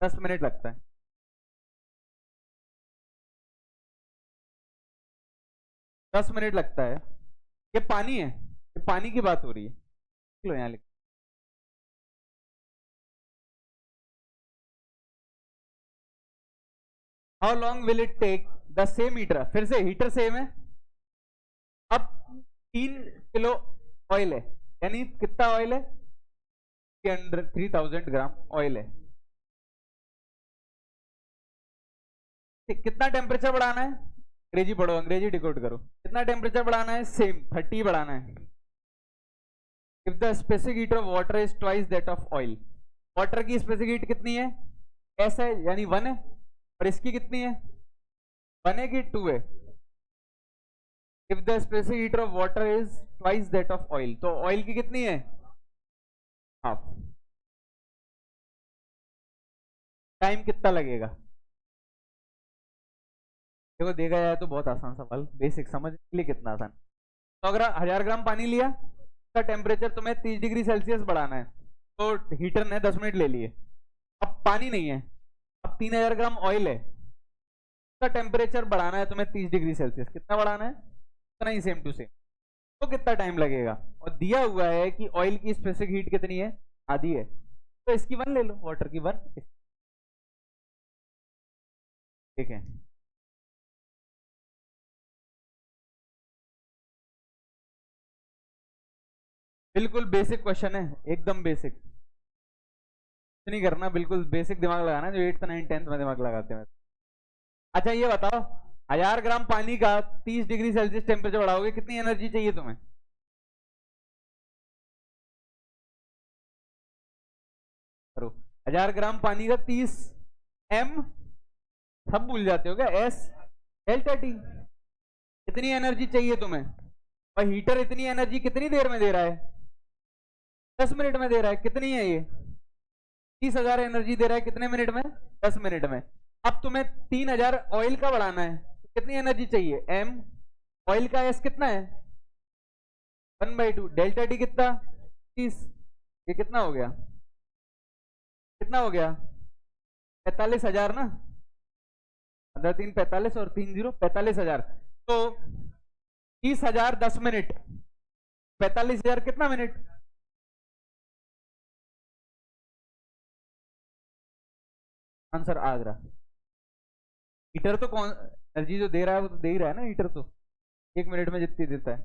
10 मिनट लगता है। दस मिनट लगता है। ये पानी है, ये पानी की बात हो रही है, लो यहाँ लिख। How long will it take the same heater, फिर से हीटर सेम है, अब 3 किलो ऑयल है, यानी कितना ऑयल है? 3000 ग्राम ऑयल है। कितना टेम्परेचर बढ़ाना है? अंग्रेजी पढ़ो, अंग्रेजी डिकोड करो। कितना टेम्परेचर बढ़ाना है? सेम 30 बढ़ाना है। If the specific heat of water is twice that of oil, water की स्पेसिफिक हीट कितनी है? एस है, यानी 1 है, और इसकी कितनी है? 1 है कि 2 है? If the specific heat of water is twice that of oil, तो ऑयल की कितनी है? हाफ। टाइम कितना लगेगा? देखो देखा जाए तो बहुत आसान सवाल, बेसिक समझ के लिए कितना आसान। तो अगर 1000 ग्राम पानी लिया, उसका टेम्परेचर तुम्हें 30 डिग्री सेल्सियस बढ़ाना है, तो हीटर ने 10 मिनट ले लिए। अब पानी नहीं है, अब 3000 ग्राम ऑयल है, उसका टेम्परेचर बढ़ाना है तुम्हें 30 डिग्री सेल्सियस, कितना बढ़ाना है? उतना ही, सेम टू सेम। तो कितना टाइम लगेगा? और दिया हुआ है कि ऑयल की स्पेसिफिक हीट कितनी है? आधी है, तो इसकी 1 ले लो, वाटर की 1। ठीक है, बिल्कुल बेसिक क्वेश्चन है, एकदम बेसिक, नहीं करना, बिल्कुल बेसिक दिमाग लगाना जो 8th 9th 10th में दिमाग लगाते हैं। अच्छा ये बताओ, 1000 ग्राम पानी का 30 डिग्री सेल्सियस टेम्परेचर बढ़ाओगे, कितनी एनर्जी चाहिए तुम्हें? करो, 1000 ग्राम पानी का 30 एम, सब भूल जाते हो क्या? एस डेल्टा टी, कितनी एनर्जी चाहिए तुम्हें? और हीटर इतनी एनर्जी कितनी देर में दे रहा है? 10 मिनट में दे रहा है। कितनी है ये? 30,000 एनर्जी दे रहा है, कितने मिनट में? 10 मिनट में। अब तुम्हें 3000 ऑयल का बढ़ाना है, तो कितनी एनर्जी चाहिए? एम ऑयल का एस कितना है 1/2, डेल्टा टी कितना 30, ये कितना हो गया, कितना हो गया 45,000 ना, 15 3 45 और 3 0 45,000, तो 30,000 10 मिनट, 45,000 कितना मिनट, आंसर आगरा। हीटर तो कौन एनर्जी जो दे रहा है वो तो दे ही रहा है ना, हीटर तो 1 मिनट में जितनी देता है।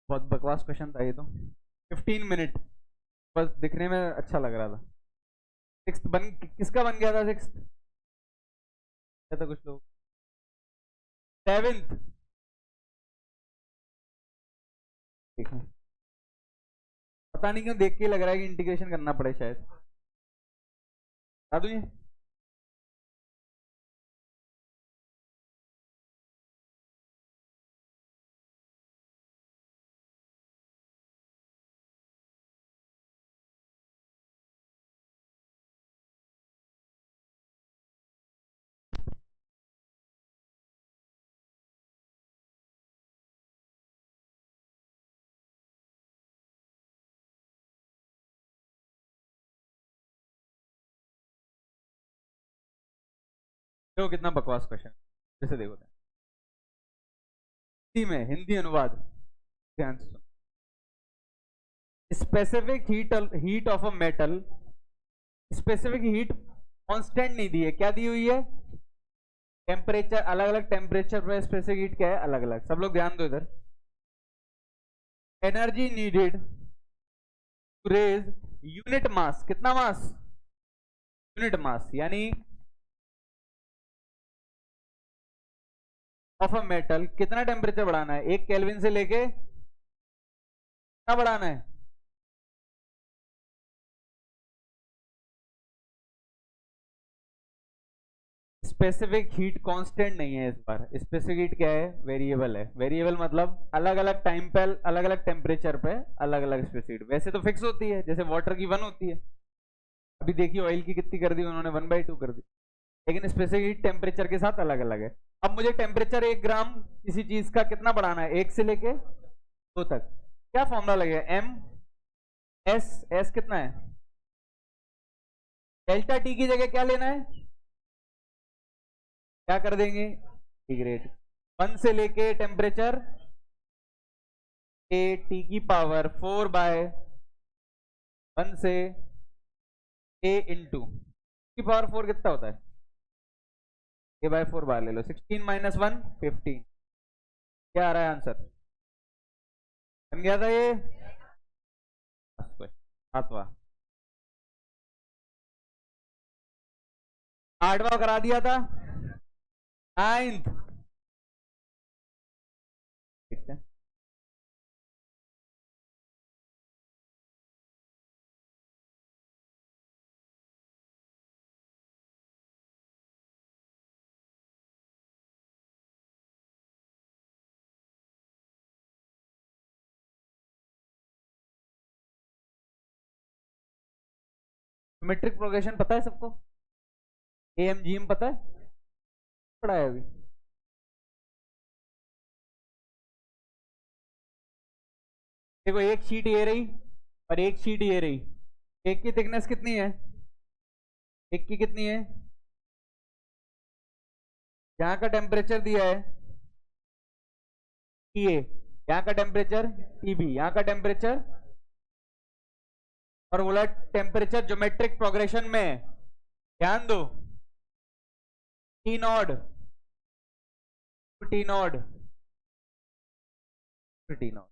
बहुत बकवास क्वेश्चन था ये तो, 15 मिनट, बस दिखने में अच्छा लग रहा था। सिक्स्थ बन किसका बन गया था, सिक्स्थ क्या था कुछ लोग, सेवेंथ देखो, पता नहीं क्यों देख के लग रहा है कि इंटीग्रेशन करना पड़े शायद, बता दूं ये देखो कितना बकवास क्वेश्चन, जैसे देखो हिंदी में, हिंदी अनुवाद, ध्यान से सुनो। Specific heat of a metal, specific heat constant नहीं दी है, क्या दी हुई है, टेम्परेचर, अलग अलग टेम्परेचर पर स्पेसिफिक हीट क्या है, अलग अलग, सब लोग ध्यान दो इधर। Energy needed to raise unit mass, कितना मास, यूनिट मास, यानी ऑफ अ मेटल, कितना टेम्परेचर बढ़ाना है, 1 केल्विन से लेके कितना बढ़ाना है, स्पेसिफिक हीट कांस्टेंट नहीं है इस बार, स्पेसिफिक हीट क्या है, वेरिएबल है। वेरिएबल मतलब अलग अलग टाइम पे, अलग अलग टेम्परेचर पे अलग अलग स्पेसिफिक हीट, वैसे तो फिक्स होती है, जैसे वाटर की 1 होती है, अभी देखिए ऑयल की कितनी कर दी उन्होंने, 1/2 कर दी, लेकिन स्पेसिफिक हीट टेम्परेचर के साथ अलग अलग है। अब मुझे टेम्परेचर 1 ग्राम किसी चीज का कितना बढ़ाना है, 1 से लेके 2 तक, क्या फॉर्मूला लगेगा, एम एस, एस कितना है, डेल्टा टी की जगह क्या लेना है, क्या कर देंगे, इंटीग्रेट 1 से लेके टेम्परेचर ए टी की पावर 4/1 से ए इंटू की पावर 4 कितना होता है, a/4 बार ले लो, 16 - 1 15, क्या आ रहा है आंसर, बन गया था ये, सातवां, 8वां करा दिया था, 9th, ठीक है। ज्योमेट्रिक प्रोग्रेशन पता है सबको, एएमजीएम पता है, पढ़ा है अभी, देखो एक शीट ये रही और एक शीट ये रही, एक की थिकनेस कितनी है, एक की कितनी है, यहाँ का टेम्परेचर दिया है TA, यहाँ का टेम्परेचर TB, यहाँ का टेम्परेचर, और बोला टेम्परेचर ज्योमेट्रिक प्रोग्रेशन में, ध्यान दो, T naught T naught T naught,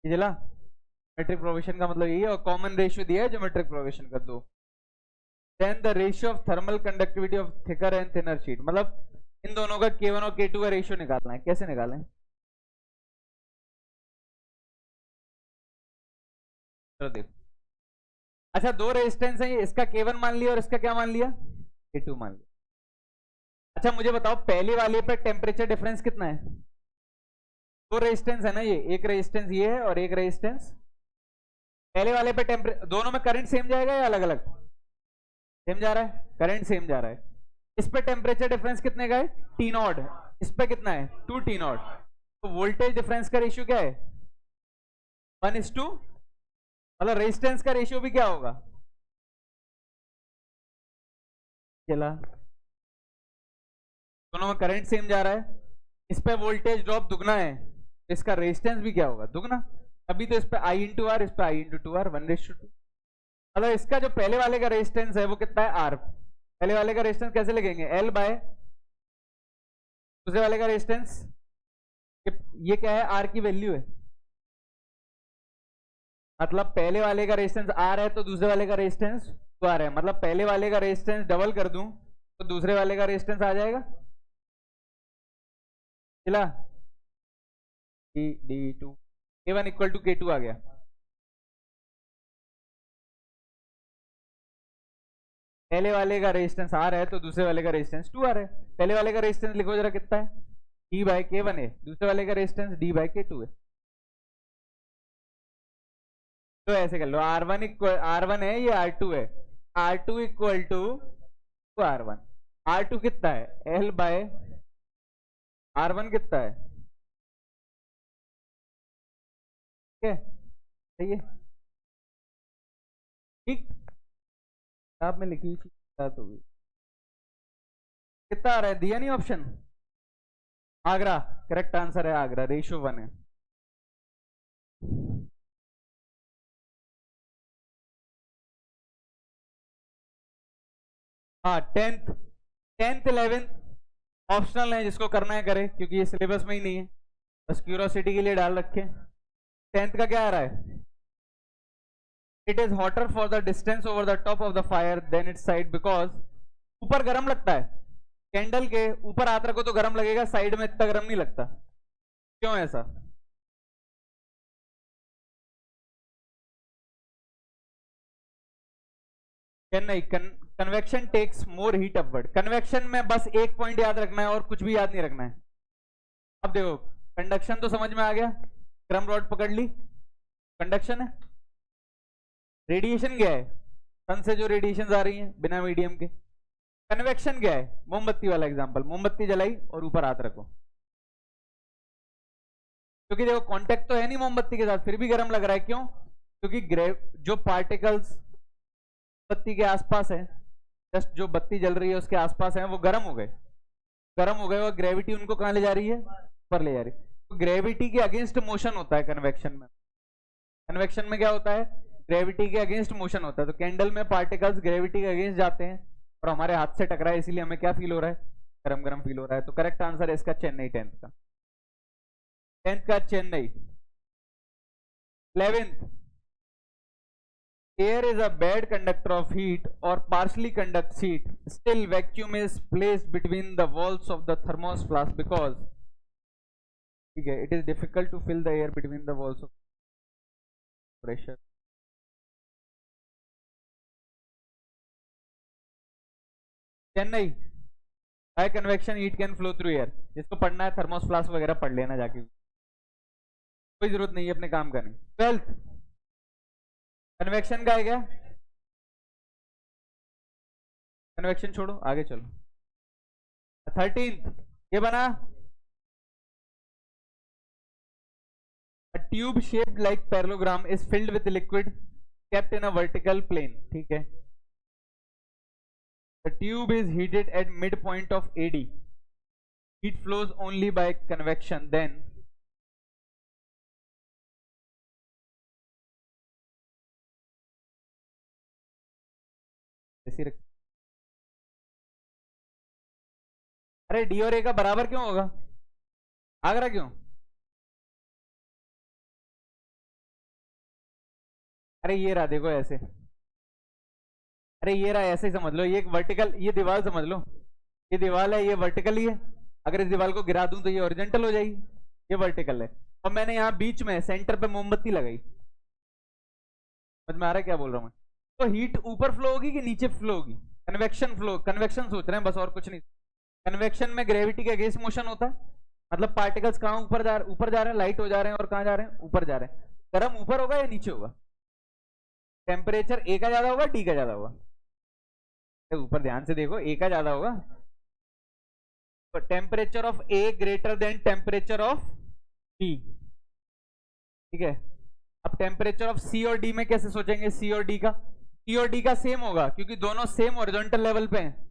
चला ज्योमेट्रिक प्रोग्रेशन का मतलब यही है, और कॉमन रेशियो दिया है ज्योमेट्रिक प्रोग्रेशन का 2, then the ratio of thermal conductivity of thicker and thinner sheet, मतलब इन दोनों का K1 और K2 का रेशियो निकालना है, कैसे निकालें, चलो देखो, अच्छा 2 रेजिस्टेंस है, इसका K1 मान लिया और इसका क्या मान लिया, K2 मान लिया। अच्छा मुझे बताओ पहले वाले पे टेम्परेचर डिफरेंस कितना है, 2 रेजिस्टेंस है ना, ये एक रेजिस्टेंस ये है और एक रेजिस्टेंस, पहले वाले पे टेम्परेचर, दोनों में करंट सेम जाएगा या अलग अलग, सेम जा रहा है, करंट सेम जा रहा है, इस पे टेम्परेचर डिफरेंस कितने का है, T नॉट, इस पे कितना है 2T0। तो वोल्टेज डिफरेंस का रेशियो क्या है 1:2, मतलब रेजिस्टेंस का रेशियो भी क्या होगा, चला दोनों में करंट सेम जा रहा है, इस पे वोल्टेज ड्रॉप दुगना है, इसका रेजिस्टेंस भी क्या होगा दुगना। अभी तो इस पे I इंटू आर, इस पे I इंटू टू आर, 1:2। मतलब इसका जो पहले वाले का रेजिस्टेंस है वो कितना है R। पहले वाले का रेजिस्टेंस कैसे लिखेंगे L बाय दूसरे वाले का रेजिस्टेंस, ये क्या है R की वैल्यू है, मतलब पहले वाले का रेजिस्टेंस R है तो दूसरे वाले का रेजिस्टेंस 2R है, मतलब पहले वाले का रेजिस्टेंस डबल कर दूं तो दूसरे वाले का रेजिस्टेंस आ जाएगा, चला D2 K1 equal to K2 आ गया। पहले वाले का रेजिस्टेंस R है तो दूसरे वाले का रेजिस्टेंस 2R है। पहले वाले का रेजिस्टेंस लिखो जरा कितना है, D बाई K1 है, दूसरे वाले का रेजिस्टेंस D बाई K2 है। तो ऐसे कर लो, R1 है, ये R2 है, R2 equal to R1। R2 कितना है L बाय R1 कितना है, ठीक है, सही है, ठीक। आप में लिखी हुई चीज तो भी कितना आ रहा है, दिया नहीं ऑप्शन, आगरा करेक्ट आंसर है, आगरा रेशियो 1 है। हाँ 10th 11th ऑप्शनल है, जिसको करना है करे, क्योंकि ये सिलेबस में ही नहीं है, बस क्यूरियोसिटी के लिए डाल रखे। 10th का क्या आ रहा है, it is hotter for the distance over the top of the fire then its side because, ऊपर गर्म लगता है, कैंडल के ऊपर हाथ रखो तो गर्म लगेगा, साइड में इतना गर्म नहीं लगता, क्यों ऐसा, नहीं, convection takes more heat upward. Convection में बस एक पॉइंट याद रखना है और कुछ भी याद नहीं रखना है। अब देखो कंडक्शन तो समझ में आ गया, क्रम रॉड पकड़ ली, कंडक्शन है, रेडिएशन क्या है, सन से जो रेडिएशन आ रही है बिना मीडियम के। कन्वेक्शन क्या है, मोमबत्ती वाला एग्जांपल, मोमबत्ती जलाई और ऊपर हाथ रखो, क्योंकि देखो कांटेक्ट तो है नहीं मोमबत्ती के साथ, फिर भी गर्म लग रहा है, क्यों, क्योंकि जो पार्टिकल्स बत्ती के आसपास है, जस्ट जो बत्ती जल रही है उसके आसपास है, वो गर्म हो गए, गर्म हो गए और ग्रेविटी उनको कहां ले जा रही है, ऊपर ले जा रही है। तो ग्रेविटी के अगेंस्ट मोशन होता है कन्वेक्शन में, कन्वेक्शन में क्या होता है, ग्रेविटी के अगेंस्ट मोशन होता है। तो कैंडल में पार्टिकल्स ग्रेविटी के अगेंस्ट जाते हैं और हमारे हाथ से टकरा है, इसीलिए हमें क्या फील हो रहा है, गरम गरम फील हो रहा है। तो करेक्ट आंसर है इसका चेन्नई, 10th का Chennai. 11th, air is a bad conductor of heat or partially conducts heat, still vacuum is placed between the walls of the thermos flask because, ठीक है, it is difficult to fill the air between the walls of pressure। Chennai, high conviction heat can flow through air, जिसको पढ़ना है thermos flask वगैरह पढ़ लेना जाके, कोई जरूरत नहीं है अपने काम करने। 12th, कन्वेक्शन का है क्या, कन्वेक्शन छोड़ो आगे चलो। 13th, ये बना, a tube shaped like parallelogram is filled with liquid kept in a vertical plane, ठीक है, the tube is heated at midpoint of AD, heat flows only by convection, then अरे डी और ए का बराबर क्यों होगा, आगरा क्यों, अरे ये रहा देखो ऐसे, अरे ये रहा ऐसे ही समझ लो, ये वर्टिकल, ये दीवार समझ लो, ये दीवार है, ये वर्टिकल ही है, अगर इस दीवार को गिरा दूं तो ये हॉरिजॉन्टल हो जाएगी, ये वर्टिकल है, और मैंने यहाँ बीच में सेंटर पे मोमबत्ती लगाई, समझ में आ रहा है क्या बोल रहा हूँ मैं। तो हीट ऊपर फ्लो होगी कि नीचे फ्लो होगी, कन्वेक्शन फ्लो, कन्वेक्शन सोच रहे हैं बस और कुछ नहीं। कन्वेक्शन में ग्रेविटी के अगेंस्ट मोशन होता है, मतलब पार्टिकल्स कहाँ ऊपर जा रहे हैं, लाइट हो जा रहे हैं, और कहाँ जा रहे हैं, ऊपर जा रहे हैं। गर्म ऊपर होगा या नीचे होगा, टेम्परेचर ए का ज्यादा होगा डी का ज्यादा होगा, ऊपर ध्यान से देखो, ए का ज्यादा होगा, तो temperature of A greater than temperature of B, ठीक है। अब टेम्परेचर ऑफ सी और डी में कैसे सोचेंगे, सी और डी का, सी और डी का सेम होगा क्योंकि दोनों सेम हॉरिजॉन्टल लेवल पे हैं।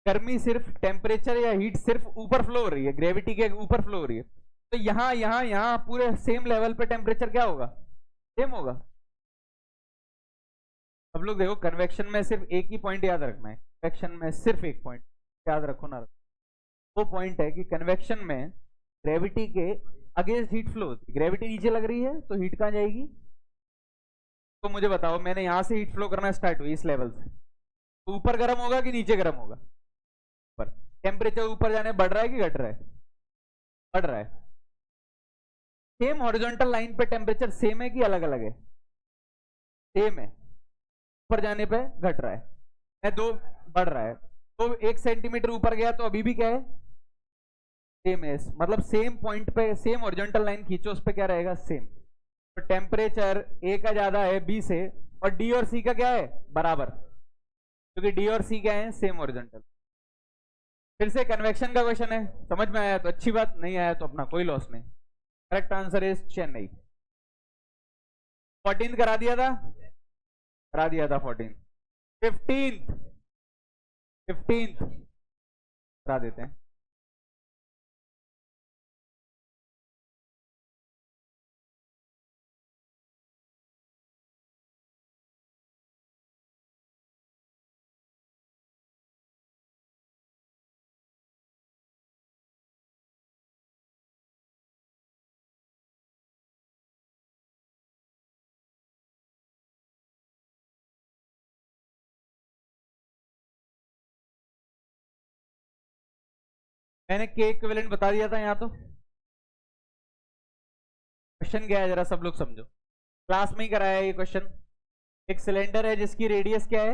गर्मी सिर्फ टेम्परेचर या हीट सिर्फ ऊपर फ्लो हो रही है, ग्रेविटी के ऊपर फ्लो हो रही है, तो यहां यहां यहां पूरे सेम लेवल पे टेम्परेचर क्या होगा, सेम होगा। अब लोग देखो कन्वेक्शन में सिर्फ एक ही पॉइंट याद रखना है, कन्वेक्शन में सिर्फ एक पॉइंट याद रखो ना, वो पॉइंट है कि कन्वेक्शन में ग्रेविटी के अगेंस्ट हीट फ्लो होती है, ग्रेविटी नीचे लग रही है तो हीट कहां जाएगी, तो मुझे बताओ मैंने यहां से हीट फ्लो करना स्टार्ट हुई इस लेवल से, तो ऊपर गर्म होगा कि नीचे गर्म होगा, ऊपर। टेम्परेचर ऊपर जाने बढ़ रहा है कि घट रहा है, बढ़ रहा है। सेम हॉरिजॉन्टल लाइन पे टेम्परेचर सेम है कि अलग अलग है, सेम है, ऊपर जाने पे घट रहा है, मैं दो बढ़ रहा है, तो 1 सेंटीमीटर ऊपर गया तो अभी भी क्या है, सेम है, मतलब सेम पॉइंट पे सेम हॉरिजॉन्टल लाइन खींचो, उस पे क्या रहेगा, सेम। तो टेम्परेचर ए का ज्यादा है बी से, और डी और सी का क्या है, बराबर, क्योंकि डी और सी क्या है, सेम हॉरिजॉन्टल। फिर से कन्वेक्शन का क्वेश्चन है, समझ में आया तो अच्छी बात, नहीं आया तो अपना कोई लॉस नहीं। Correct answer is Chennai. 14 करा दिया था, करा दिया था 14। 15 करा देते हैं। मैंने के इक्विवेलेंट बता दिया था यहाँ, तो क्वेश्चन क्या है जरा सब लोग समझो, क्लास में ही कराया है ये क्वेश्चन। एक सिलेंडर है जिसकी रेडियस क्या है,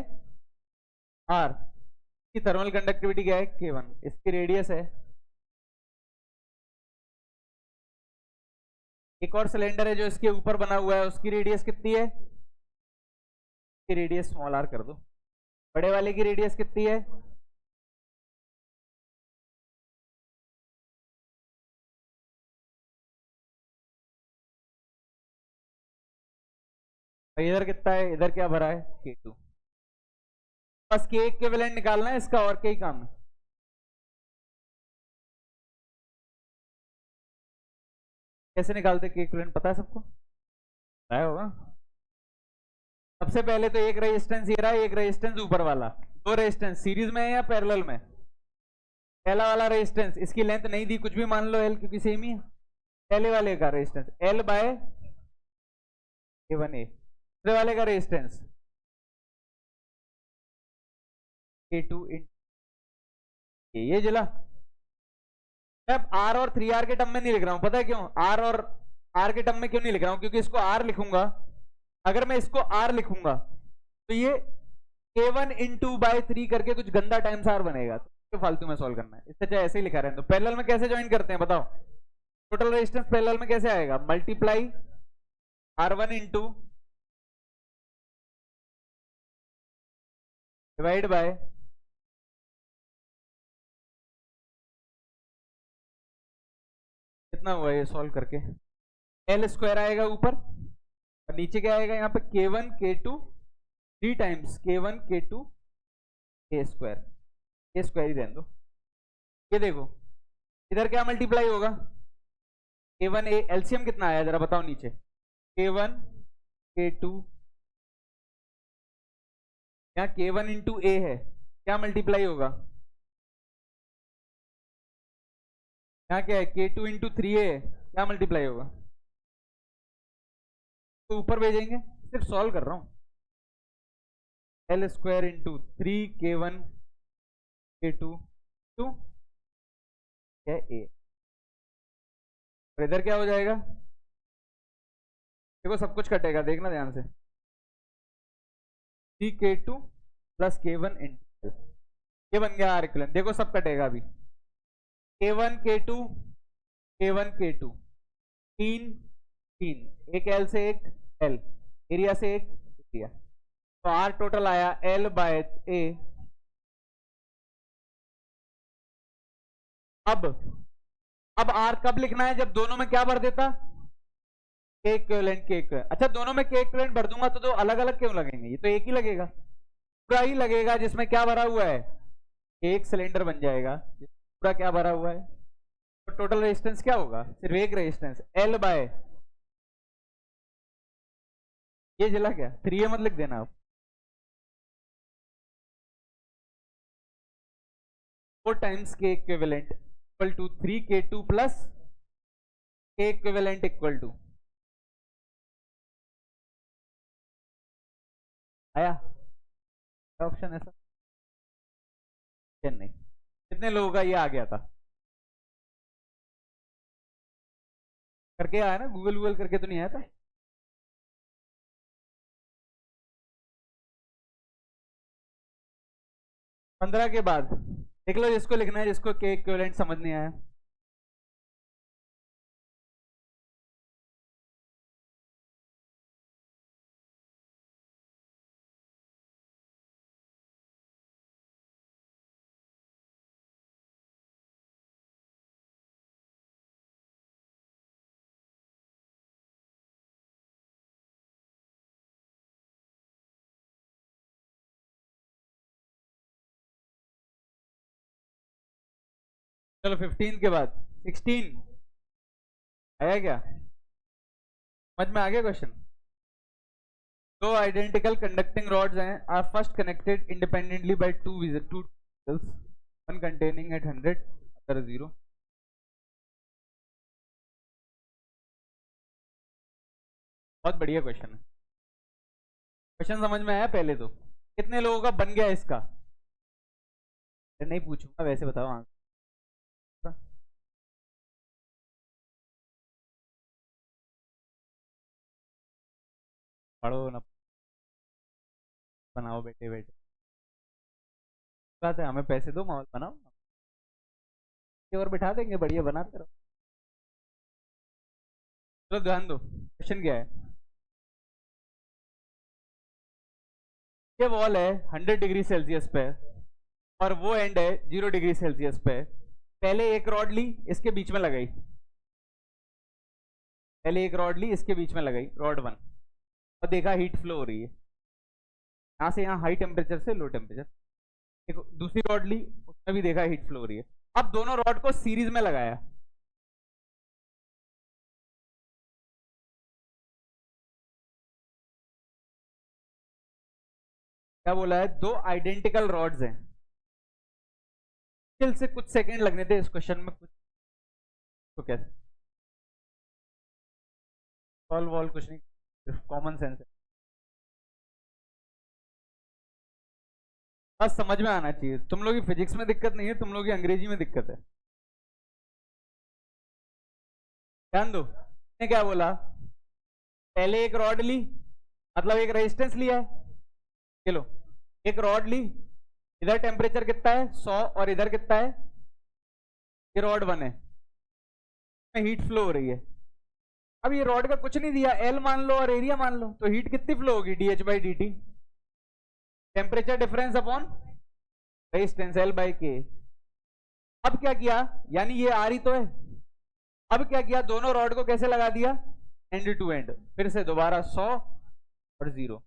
आर, की थर्मल कंडक्टिविटी क्या है, K1, इसकी रेडियस है। एक और सिलेंडर है जो इसके ऊपर बना हुआ है, उसकी रेडियस कितनी है, इसकी रेडियस स्मॉल आर कर दो। बड़े वाले की रेडियस कितनी है, इधर कितना है, इधर क्या भरा है, K2। बस के इक्विवेलेंट निकालना है इसका, और क्या ही काम है। कैसे निकालते के इक्विवेलेंट, पता है सबको, पता होगा। सबसे पहले तो एक रेजिस्टेंस ये रहा, एक रेजिस्टेंस ऊपर वाला, दो रेजिस्टेंस सीरीज में है या पैरेलल में, पहला वाला रेजिस्टेंस, इसकी लेंथ नहीं दी, कुछ भी मान लो एल क्योंकि सेम ही है, पहले वाले का रेजिस्टेंस एल बाय K1A, दूसरे वाले का रेजिस्टेंस K2 इन ये जिला। अब आर और 3R के टर्म में नहीं लिख रहा हूं, पता है क्यों, आर और आर के टर्म में क्यों नहीं लिख रहा हूं, क्योंकि इसको आर लिखूंगा, अगर मैं इसको आर लिखूंगा तो ये K1 इंटू बाय 3 करके कुछ गंदा टाइम्स आर बनेगा, तो फालतू में सॉल्व करना है, इससे चाहे ऐसे ही लिखा रहे। तो पैरेलल में कैसे ज्वाइन करते हैं बताओ, टोटल रेजिस्टेंस पैरेलल में कैसे आएगा, multiply R1 into divide by कितना हुआ ये सॉल्व करके, एल स्क्वायर आएगा ऊपर, और नीचे क्या आएगा यहाँ पे, K1 K2 3 times K1 K2 K square, K square ही रहने दो। ये देखो इधर क्या मल्टीप्लाई होगा, K1A, एलसीएम कितना आया जरा बताओ नीचे, K1 K2, यहाँ K1 इंटू ए है, क्या मल्टीप्लाई होगा, यहाँ क्या है, K2 इंटू 3A है, क्या मल्टीप्लाई होगा, तो ऊपर भेजेंगे, सिर्फ सॉल्व कर रहा हूं, L square into 3K1 K2 to क्या ए, और इधर क्या हो जाएगा, देखो सब कुछ कटेगा, देखना ध्यान से, 3K2 प्लस K1 इंटू, ये बन गया आर इक्विवेलेंट, देखो सब कटेगा अभी, K1 K2 K1 K2 तीन तीन, एक एल से एक एल, एरिया से एक एरिया, तो आर टोटल आया एल बाय ए अब आर कब लिखना है? जब दोनों में क्या भर देता? के इक्विवेलेंट के इक्विवेलेंट। अच्छा, दोनों में के इक्विवेलेंट भर दूंगा तो अलग अलग क्यों लगेंगे? ये तो एक ही लगेगा, पूरा ही लगेगा जिसमें क्या भरा हुआ है, एक सिलेंडर बन जाएगा पूरा क्या भरा हुआ है। तो टोटल रेजिस्टेंस क्या होगा? सिर्फ एक रेजिस्टेंस एल बाय, ये जिला क्या 3A मत लिख देना आप, 4 times K equivalent equal to 3K2 plus K equivalent equal to, आया ऑप्शन है सर? नहीं, कितने लोगों का ये आ गया था? करके आया ना, गूगल करके तो नहीं आया था? पंद्रह के बाद देख लो जिसको लिखना है, जिसको के इक्विवेलेंट समझ नहीं आया। चलो 15 के बाद 16 आया क्या? समझ में आ गया क्वेश्चन? दो आइडेंटिकल कंडक्टिंग रॉड्स हैं, are first connected independently by two vessels, one containing at 100 other 0। बहुत बढ़िया क्वेश्चन है। क्वेश्चन समझ में आया? पहले तो कितने लोगों का बन गया इसका? नहीं पूछूंगा, वैसे बताओ आंसर। पढ़ो ना, बनाओ बेटे बेटे, बात है हमें पैसे दो, माहौल बनाओ, और बिठा देंगे, बढ़िया बनाते रहो। चलो ध्यान दो, क्वेश्चन क्या है? ये वॉल है 100 डिग्री सेल्सियस पे और वो एंड है 0 डिग्री सेल्सियस पे। पहले एक रॉड ली, इसके बीच में लगाई, पहले एक रॉड ली इसके बीच में लगाई, रॉड 1, और देखा हीट फ्लो हो रही है यहाँ से यहाँ, हाई टेम्परेचर से लो टेम्परेचर। देखो दूसरी रॉड ली, उसमें भी देखा हीट फ्लो हो रही है। अब दोनों रॉड को सीरीज में लगाया, क्या बोला है? दो आइडेंटिकल रॉड्स हैं, मुश्किल से कुछ सेकंड लगने थे इस क्वेश्चन में, कुछ तो कैसे सॉल्व वॉल्व कुछ नहीं, सिर्फ कॉमन सेंस है, बस समझ में आना चाहिए। तुम लोग की फिजिक्स में दिक्कत नहीं है, तुम लोग की अंग्रेजी में दिक्कत है। ध्यान दो, ने क्या बोला? पहले एक रॉड ली, मतलब एक रेजिस्टेंस लिया है, चलो एक रॉड ली, इधर टेम्परेचर कितना है 100 और इधर कितना है, ये रॉड 1 है, हीट फ्लो हो रही है। अब ये रॉड का कुछ नहीं दिया, एल मान लो और एरिया मान लो, तो हीट कितनी फ्लो होगी? D H by D T, temperature difference upon resistance L by के। अब क्या किया, यानी ये आ रही तो है, अब क्या किया, दोनों रॉड को कैसे लगा दिया? एंड टू एंड, फिर से दोबारा 100 और 0।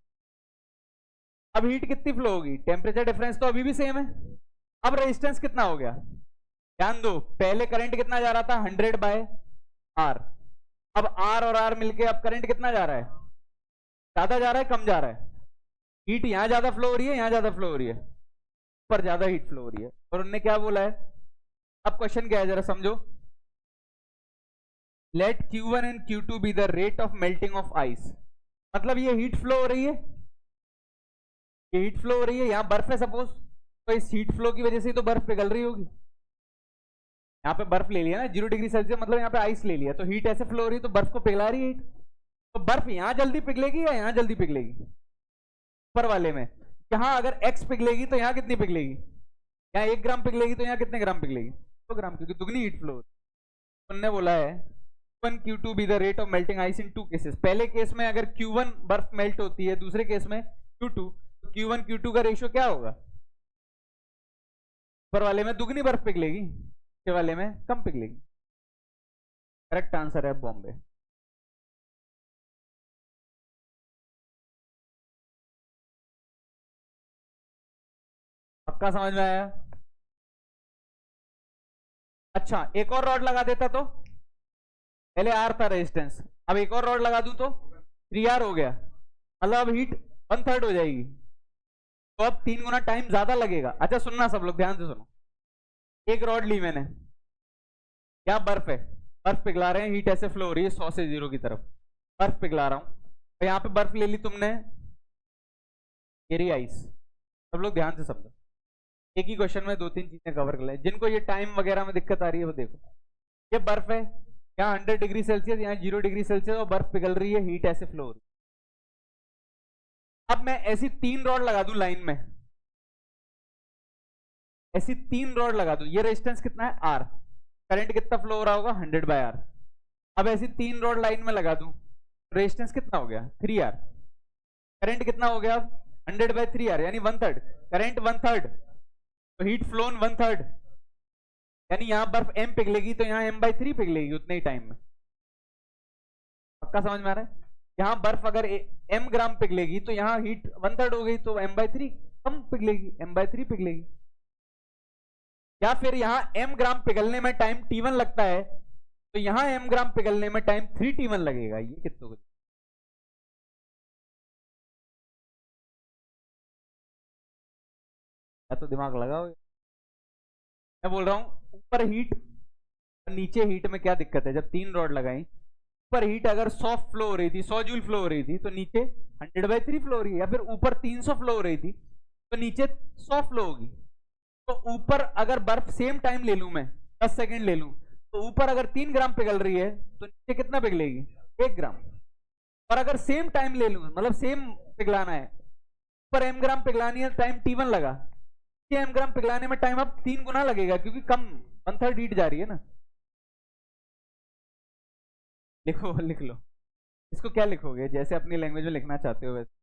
अब हीट कितनी फ्लो होगी? टेम्परेचर डिफरेंस तो अभी भी सेम है। अब रेजिस्टेंस कितना हो गया? ध्यान दो, पहले करंट कितना जा रहा था? 100 बाय आर। अब आर और आर मिलके अब करंट कितना जा रहा है? ज्यादा जा रहा है कम जा रहा है? हीट यहां ज्यादा फ्लो हो रही है, यहां ज्यादा फ्लो हो रही है, पर ज्यादा हीट फ्लो हो रही है। और उन्होंने क्या बोला है? अब क्वेश्चन क्या है जरा समझो। Let Q1 and Q2 be the rate of melting of ice, मतलब ये हीट फ्लो हो रही है, ये हीट फ्लो हो रही है, यहां बर्फ है सपोज, तो इस हीट फ्लो की वजह से तो बर्फ पिघल रही होगी। यहाँ पे बर्फ ले लिया ना 0 डिग्री सेल्सियस, मतलब यहाँ पे आइस ले लिया, तो हीट ऐसे फ्लो हो रही है, तो बर्फ को पिघला रही है हीट। तो बर्फ यहाँ जल्दी पिघलेगी या यहाँ जल्दी पिघलेगी? ऊपर वाले में, यहाँ अगर x पिघलेगी तो यहाँ कितनी पिघलेगी? यहाँ 1 ग्राम पिघलेगी, तो यहाँ कितने ग्राम पिघलेगी? 2 ग्राम, क्योंकि दुगनी हीट फ्लो। उन्होंने बोला है Q1 Q2 be the rate of melting ice in 2 cases. पहले केस में अगर Q1 बर्फ मेल्ट होती है, दूसरे केस में Q2, तो Q1 Q2 का रेशियो क्या होगा? ऊपर वाले में दुगनी बर्फ पिघलेगी, नीचे वाले में कम पिघलेगी। करेक्ट आंसर है बॉम्बे। पक्का समझ में आया? अच्छा एक और रॉड लगा देता तो, पहले आर था रेजिस्टेंस, अब एक और रॉड लगा दूं तो 3R हो गया, मतलब अब हीट 1/3 हो जाएगी, तो अब 3 गुना टाइम ज्यादा लगेगा। अच्छा सुनना सब लोग ध्यान से सुनो, एक रॉड ली मैंने, क्या बर्फ है, बर्फ पिघला रहे हैं, हीट ऐसे फ्लो हो रही है 100 से 0 की तरफ, बर्फ पिघला रहा हूं, तो यहाँ पे बर्फ ले ली तुमने, ये रही आइस। सब लोग ध्यान से समझो, एक ही क्वेश्चन में 2-3 चीजें कवर कर ले, जिनको ये टाइम वगैरह में दिक्कत आ रही है वो देखो, ये बर्फ है, यहाँ 100 डिग्री सेल्सियस, यहाँ 0 डिग्री सेल्सियस, और बर्फ पिघल रही है, हीट ऐसे फ्लो हो रही है। अब मैं ऐसी 3 रॉड लगा दूं लाइन में, ऐसी 3 रॉड लगा दूं, ये रेजिस्टेंस कितना है आर, करंट कितना फ्लो हो रहा होगा 100/R। अब ऐसी 3 रॉड लाइन में लगा दूं, रेजिस्टेंस कितना हो गया 3R, करंट कितना हो गया अब 100/3R, यानी 1/3, करंट 1/3, तो हीट फ्लोन 1/3, यानी यहां बर्फ m पिघलेगी तो यहाँ m/3 पिघलेगी उतने ही टाइम में। पक्का समझ में आ रहा है? यहाँ बर्फ अगर m ग्राम पिघलेगी तो यहाँ हीट 1/3 हो गई, तो m/3 कम पिघलेगी, m/3 पिघलेगी। या फिर यहाँ m ग्राम पिघलने में टाइम t1 लगता है, तो यहाँ m ग्राम पिघलने में टाइम 3t1 लगेगा। ये कितना, या तो दिमाग लगाओ। मैं बोल रहा हूं ऊपर हीट और नीचे हीट में क्या दिक्कत है, जब 3 रॉड लगाई, ऊपर हीट अगर 100 फ्लो हो रही थी, 100 जूल फ्लो हो रही थी, तो नीचे 100/3 फ्लो हो रही है, या फिर ऊपर 300 फ्लो हो रही थी तो नीचे 100 फ्लो होगी। तो ऊपर अगर बर्फ सेम टाइम ले लूं मैं, 10 सेकेंड ले लूं, तो ऊपर अगर 3 ग्राम पिघल रही है तो नीचे कितना पिघलेगी 1 ग्राम। और अगर सेम टाइम ले लूं, मतलब सेम पिघलाना है, ऊपर m ग्राम पिघलानी है, टाइम t1 लगा, m ग्राम पिघलाने में टाइम अब 3 गुना लगेगा, क्योंकि कम 1/3 हीट जा रही है ना। लिखो लिख लो, इसको क्या लिखोगे, जैसे अपनी लैंग्वेज में लिखना चाहते हो वैसे।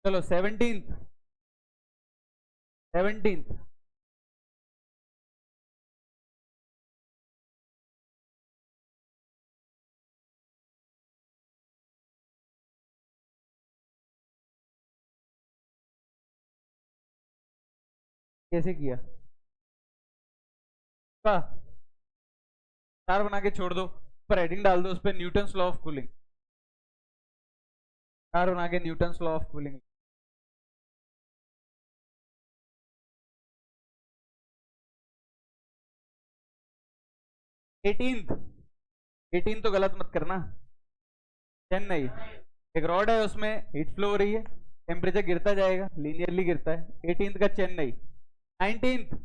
चलो 17th, 17th कैसे किया, स्टार बना के छोड़ दो, पर हेडिंग डाल दो, उस पर Newton's law of cooling, star बना के Newton's law of cooling. 18th, 18 तो गलत मत करना, चेन्नई, एक रॉड है उसमें हीट फ्लो हो रही है, टेम्परेचर गिरता जाएगा, लीनियरली गिरता है। 18th का चेन्नई। 19th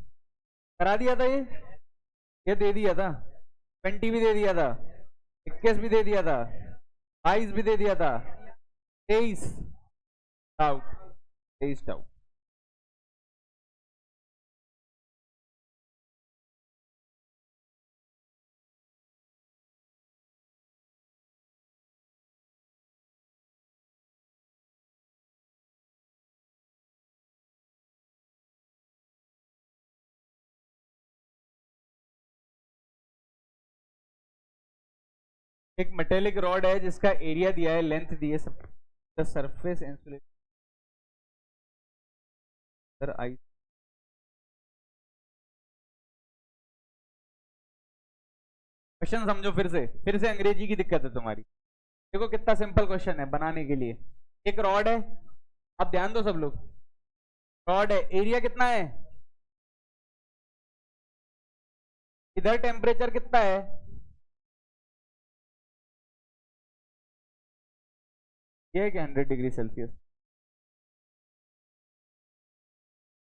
करा दिया था ये दे दिया था, 20 भी दे दिया था, 21 भी दे दिया था, 22 भी दे दिया था, 23 डाउट, 23 डाउट। एक मेटेलिक रॉड है जिसका एरिया दिया है, लेंथ दी है, the surface insulator I. Question समझो फिर से अंग्रेजी की दिक्कत है तुम्हारी। देखो कितना सिंपल क्वेश्चन है बनाने के लिए। एक रॉड है, अब ध्यान दो सब लोग, रॉड है, एरिया कितना है, इधर टेम्परेचर कितना है, ये है कि 100 डिग्री सेल्सियस,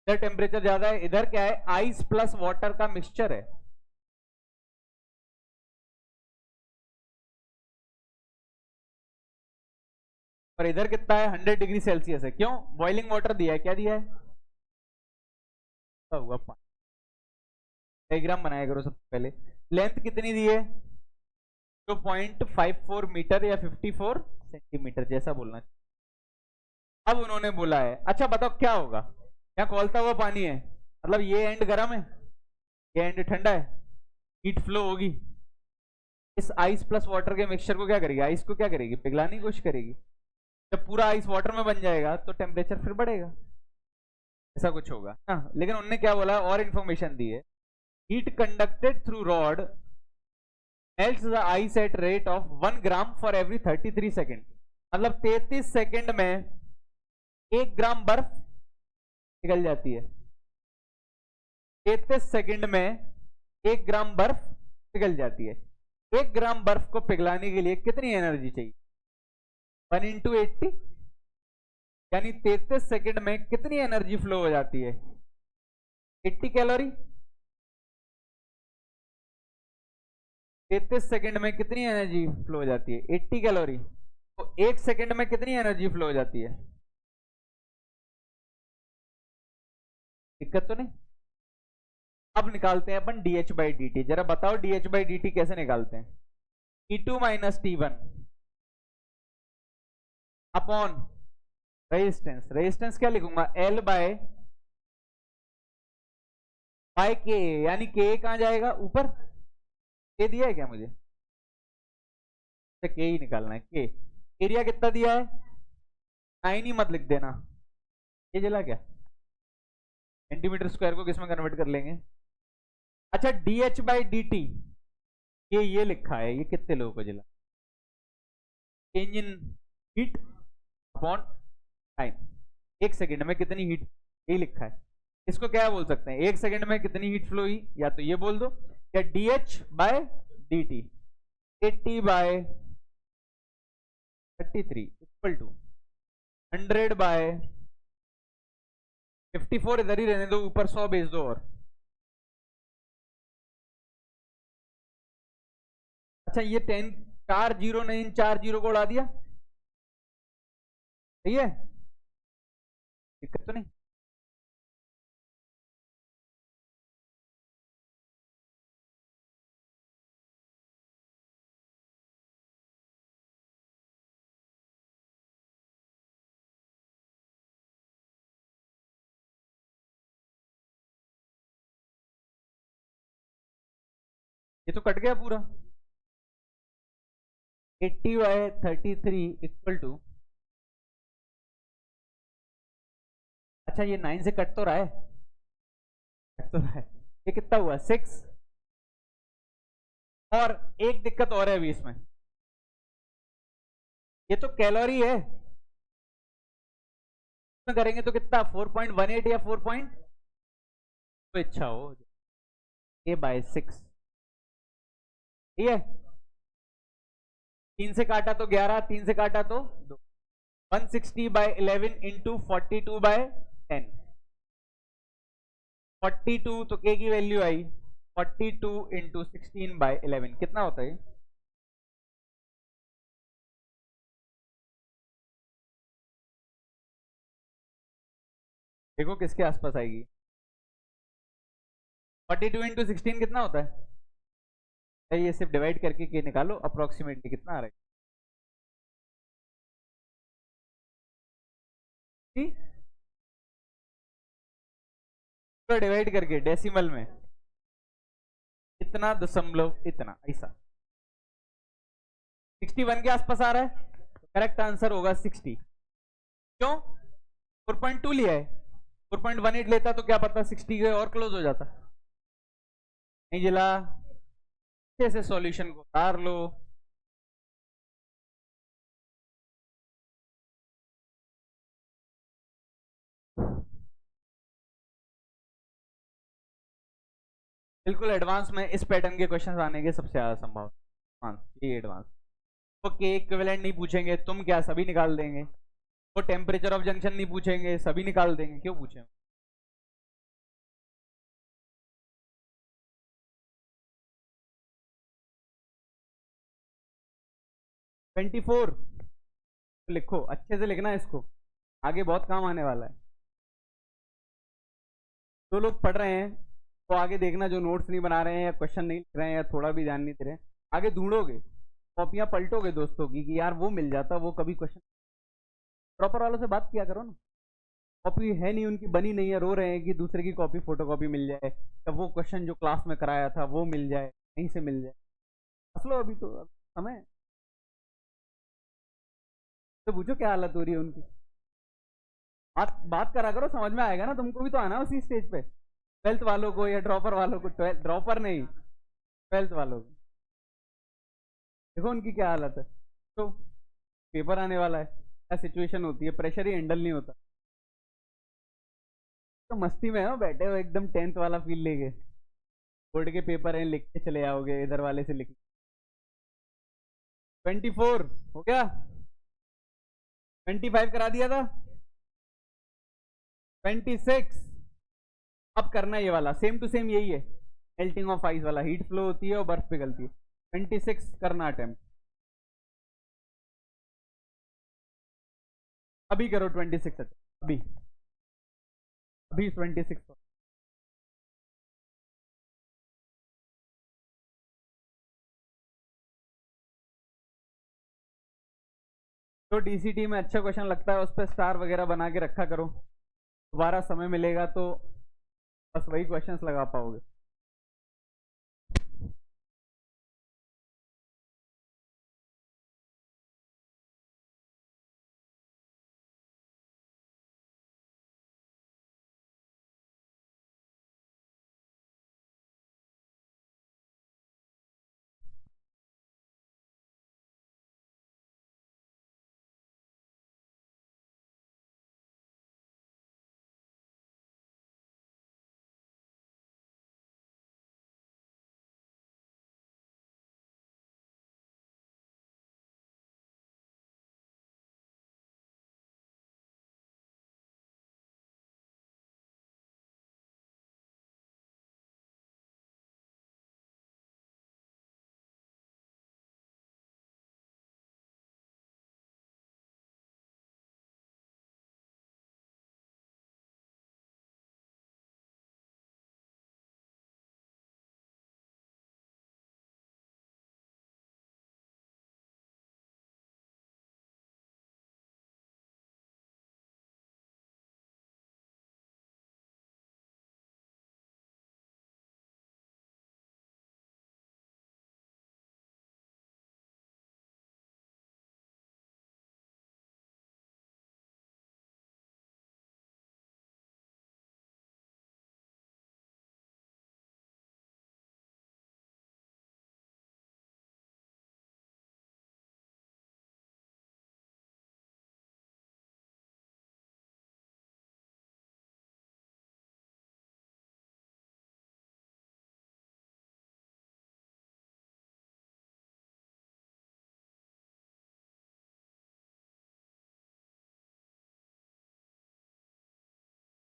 इधर टेम्परेचर ज्यादा है, इधर क्या है, आइस प्लस वाटर का मिक्सचर है। और इधर कितना है, 100 डिग्री सेल्सियस है। क्यों, बॉइलिंग वाटर दिया है, क्या दिया है, हुआ पानी। डायग्राम बनाया करो सबसे पहले। लेंथ कितनी दी है, 0.54 मीटर या 54 सेंटीमीटर, जैसा बोलना चाहिए। अब उन्होंने बोला है, अच्छा बताओ क्या होगा, यहाँ खौलता हुआ पानी है, मतलब ये एंड गर्म है, ये एंड ठंडा है, हीट फ्लो होगी, इस आइस प्लस वाटर के मिक्सचर को क्या करेगी, आइस को क्या करेगी, पिघलाने की कोशिश करेगी। जब पूरा आइस वाटर में बन जाएगा तो टेम्परेचर फिर बढ़ेगा, ऐसा कुछ होगा हाँ। लेकिन उन्होंने क्या बोला और इंफॉर्मेशन दी है, heat conducted through rod melts the ice at rate of 1 gram for every 33 second. मतलब 33 सेकेंड में 1 ग्राम बर्फ पिघल जाती है। 33 सेकेंड में 1 ग्राम बर्फ पिघल जाती है। 1 ग्राम बर्फ को पिघलाने के लिए कितनी एनर्जी चाहिए, 1 इंटू 80, यानी 33 सेकेंड में कितनी एनर्जी फ्लो हो जाती है, 80 कैलोरी। 33 सेकेंड में कितनी एनर्जी फ्लो हो जाती है, 80 कैलोरी। तो 1 सेकेंड में कितनी एनर्जी फ्लो हो जाती है, दिक्कत तो नहीं। अब निकालते हैं अपन dH बाई डी टी। जरा बताओ dH बाई डी टी कैसे निकालते हैं, T2 minus T1 upon resistance. Resistance क्या लिखूंगा, L बाय के, यानी के कहां जाएगा, ऊपर। के दिया है क्या मुझे, के ही निकालना है। के एरिया कितना दिया है, 9 ही मत लिख देना, ये जला क्या, सेंटीमीटर स्क्वायर को किस में कन्वर्ट कर लेंगे। अच्छा dH बाई डी टी, ये लिखा है, ये कितने लोगों को जला, change in heat upon time, 1 second में कितनी हीट, ये लिखा है। इसको क्या बोल सकते हैं, 1 सेकेंड में कितनी हीट फ्लो हुई, या तो ये बोल दो, या dH by D T 80 by 33 equal to 100 by 54, इधर ही रहने दो, ऊपर 100 भेज दो। और अच्छा ये 10 4 जीरो ने इन 4 जीरो को उड़ा दिया, सही है, दिक्कत तो नहीं। ये तो कट गया पूरा, 80 बाय 33 इक्वल टू, अच्छा ये 9 से कट तो रहा है, कट तो रहा है, ये कितना हुआ 6। और एक दिक्कत और है अभी इसमें, ये तो कैलोरी है, करेंगे तो कितना 4.18 या 4 पॉइंट, तो इच्छा हो ए बाय 6, ठीक है। 3 से काटा तो 11, 3 से काटा तो 2, 160 बाय 11 इंटू 42 बाय 10, 42 तो के की वैल्यू आई 42 इंटू 16 बाय 11 कितना होता है, देखो किसके आसपास आएगी, 42 इंटू 16 कितना होता है, ये सिर्फ डिवाइड करके के निकालो, अप्रोक्सीमेटली कितना आ रहा है, पूरा डिवाइड करके डेसिमल में इतना दशमलव इतना, ऐसा 61 के आसपास आ रहा है, तो करेक्ट आंसर होगा 60। क्यों, 4.2 लिया है, 4.18 लेता तो क्या पता 60 के और क्लोज हो जाता, नहीं जिला, से सॉल्यूशन को उतार लो। बिल्कुल एडवांस में इस पैटर्न के क्वेश्चंस आने के सबसे ज्यादा संभावना, ये एडवांस। वो के इक्विवेलेंट नहीं पूछेंगे, तुम क्या सभी निकाल देंगे, वो टेम्परेचर ऑफ जंक्शन नहीं पूछेंगे, सभी निकाल देंगे, क्यों पूछें। 24 लिखो, अच्छे से लिखना है इसको, आगे बहुत काम आने वाला है। जो लोग पढ़ रहे हैं तो आगे देखना, जो नोट्स नहीं बना रहे हैं या क्वेश्चन नहीं लिख रहे हैं या थोड़ा भी ध्यान नहीं दे रहे हैं, आगे ढूंढोगे, कॉपियां पलटोगे दोस्तों की कि यार वो मिल जाता, वो कभी क्वेश्चन। प्रॉपर वालों से बात किया करो ना, कॉपी है नहीं उनकी, बनी नहीं है, रो रहे हैं कि दूसरे की कॉपी फोटो कॉपी मिल जाए, या वो क्वेश्चन जो क्लास में कराया था वो मिल जाए, कहीं से मिल जाए। असलो अभी तो समय है। तो पूछो क्या हालत हो रही है उनकी, बात बात करा करो, समझ में आएगा ना, तुमको भी तो आना उसी स्टेज पे। ट्वेल्थ वालों को या ड्रॉपर वालों को, ट्वेल्थ ड्रॉपर नहीं, ट्वेल्थ वालों को देखो उनकी क्या हालत है। तो पेपर आने वाला है, क्या सिचुएशन होती है, प्रेशर ही हैंडल नहीं होता। तो मस्ती में हो बैठे हो एकदम, टेंथ वाला फील लेके, बोर्ड के पेपर हैं लिख के चले आओगे, इधर वाले से लिख। 24 हो गया, 25 करा दिया था, 26 अब करना ये वाला सेम टू सेम, यही है मेल्टिंग ऑफ आइस वाला, हीट फ्लो होती है और बर्फ पिघलती है। 26 करना अटेम्प्ट, अभी करो 26 अभी, अभी 26। तो डीसीटी में अच्छा क्वेश्चन लगता है उस पर स्टार वगैरह बना के रखा करो, दोबारा समय मिलेगा तो बस वही क्वेश्चंस लगा पाओगे।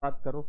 बात करो।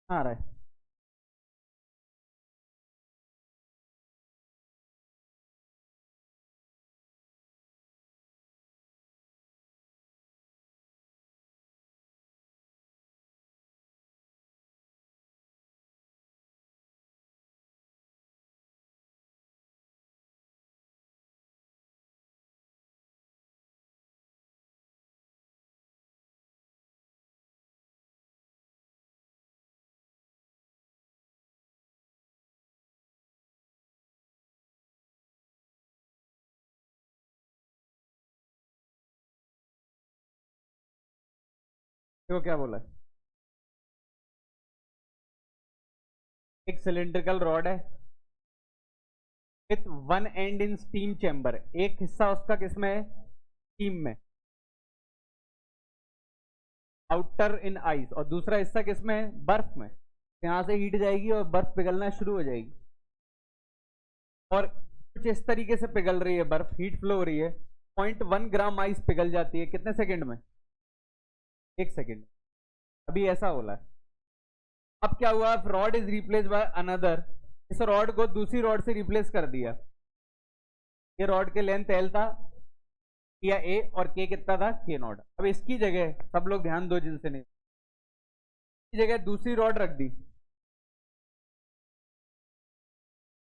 आ रहा है। देखो क्या बोला है, एक सिलिंड्रिकल रॉड है with one and in steam chamber, एक हिस्सा उसका किसमें है, स्टीम में, आउटर इन आइस, और दूसरा हिस्सा किसमें है, बर्फ में। यहां से हीट जाएगी और बर्फ पिघलना शुरू हो जाएगी, और कुछ इस तरीके से पिघल रही है बर्फ, हीट फ्लो हो रही है, 0.1 ग्राम आइस पिघल जाती है कितने सेकंड में, 1 सेकंड। अभी ऐसा बोला है। अब क्या हुआ, rod is replace by another, इस रॉड को दूसरी रॉड से रिप्लेस कर दिया। ये रॉड के लेंथ एल था या ए, और के कितना था, के नॉट। अब इसकी जगह सब लोग ध्यान दो जिनसे नहीं, इसकी जगह दूसरी रॉड रख दी,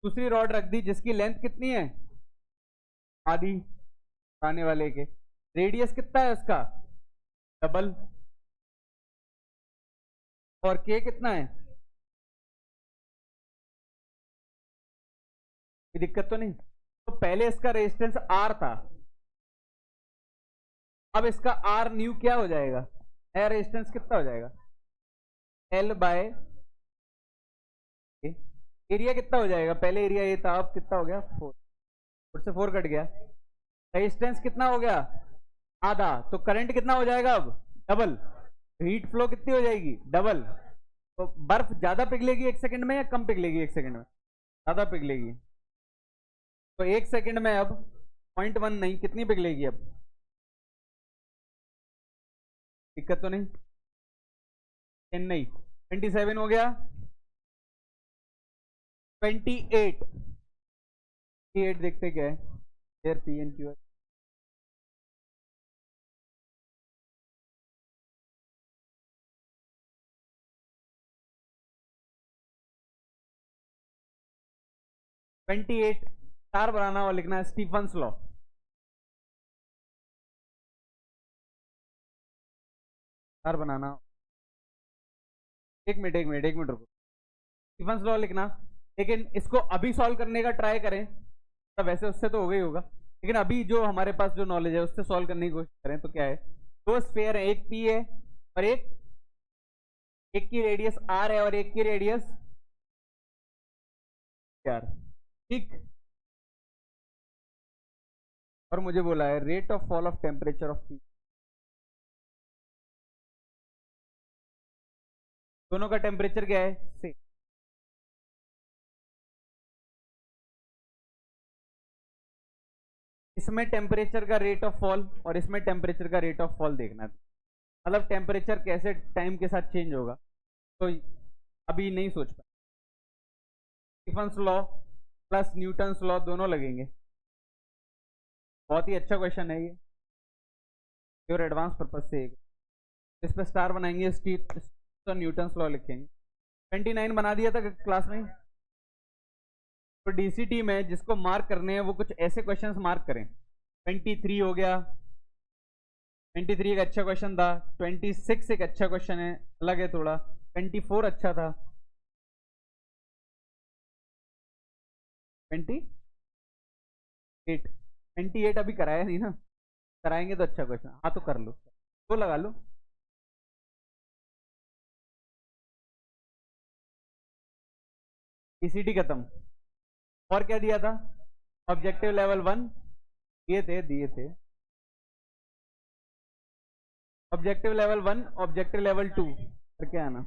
दूसरी रॉड रख दी जिसकी लेंथ कितनी है, आधी, आने वाले के रेडियस कितना है उसका, डबल, और के कितना है, कोई दिक्कत तो नहीं। तो पहले इसका रेजिस्टेंस आर था, अब इसका आर न्यू क्या हो जाएगा, नया रेजिस्टेंस कितना हो जाएगा, एल बाय, एरिया कितना हो जाएगा, पहले एरिया ये था, अब कितना हो गया, 4, 4 से 4 कट गया, रेजिस्टेंस कितना हो गया, आधा, तो करंट कितना हो जाएगा, अब डबल, हीट फ्लो कितनी हो जाएगी, डबल। तो बर्फ ज्यादा पिघलेगी 1 सेकंड में या कम पिघलेगी 1 सेकंड में, ज्यादा पिघलेगी। तो 1 सेकंड में अब 0.1 नहीं, कितनी पिघलेगी अब, दिक्कत तो नहीं, 10 नहीं, 27 हो गया, 28, 28 देखते क्या है, there P N Q, 28 star बनाना और लिखना है स्टीफन्स लॉ। स्टार बनाना, एक मिनट रुको, स्टीफन्स लॉ लिखना, लेकिन इसको अभी सॉल्व करने का ट्राई करें, तो वैसे उससे तो हो गई होगा, लेकिन अभी जो हमारे पास जो नॉलेज है उससे सॉल्व करने की कोशिश करें। तो क्या है, दो स्फीयर है, एक पी है और एक की रेडियस आर है और एक की रेडियस आर, ठीक। और मुझे बोला है rate of fall of temperature of P, दोनों का टेम्परेचर क्या है, सेम। इसमें टेम्परेचर का रेट ऑफ फॉल और इसमें टेम्परेचर का रेट ऑफ फॉल देखना है, मतलब टेम्परेचर कैसे टाइम के साथ चेंज होगा, तो अभी नहीं सोच पाए। Stefan's law plus Newton's law दोनों लगेंगे, बहुत ही अच्छा क्वेश्चन है ये, प्योर एडवांस पर्पज से। इस पे स्टार बनाएंगे, तो न्यूटन्स लॉ लिखेंगे। 29 बना दिया था क्लास में। तो डीसीटी में जिसको मार्क करने हैं वो कुछ ऐसे क्वेश्चंस मार्क करें। 23 हो गया, 23 एक अच्छा क्वेश्चन था, 26 एक अच्छा क्वेश्चन है, अलग है थोड़ा, 24 अच्छा था, 28 अभी कराया नहीं ना, कराएंगे तो अच्छा क्वेश्चन, हाँ तो कर लो, तो लगा लो। डीसीटी खत्म। और क्या दिया था, ऑब्जेक्टिव लेवल 1 दिए थे, ऑब्जेक्टिव लेवल 1 ऑब्जेक्टिव लेवल 2 करके आना।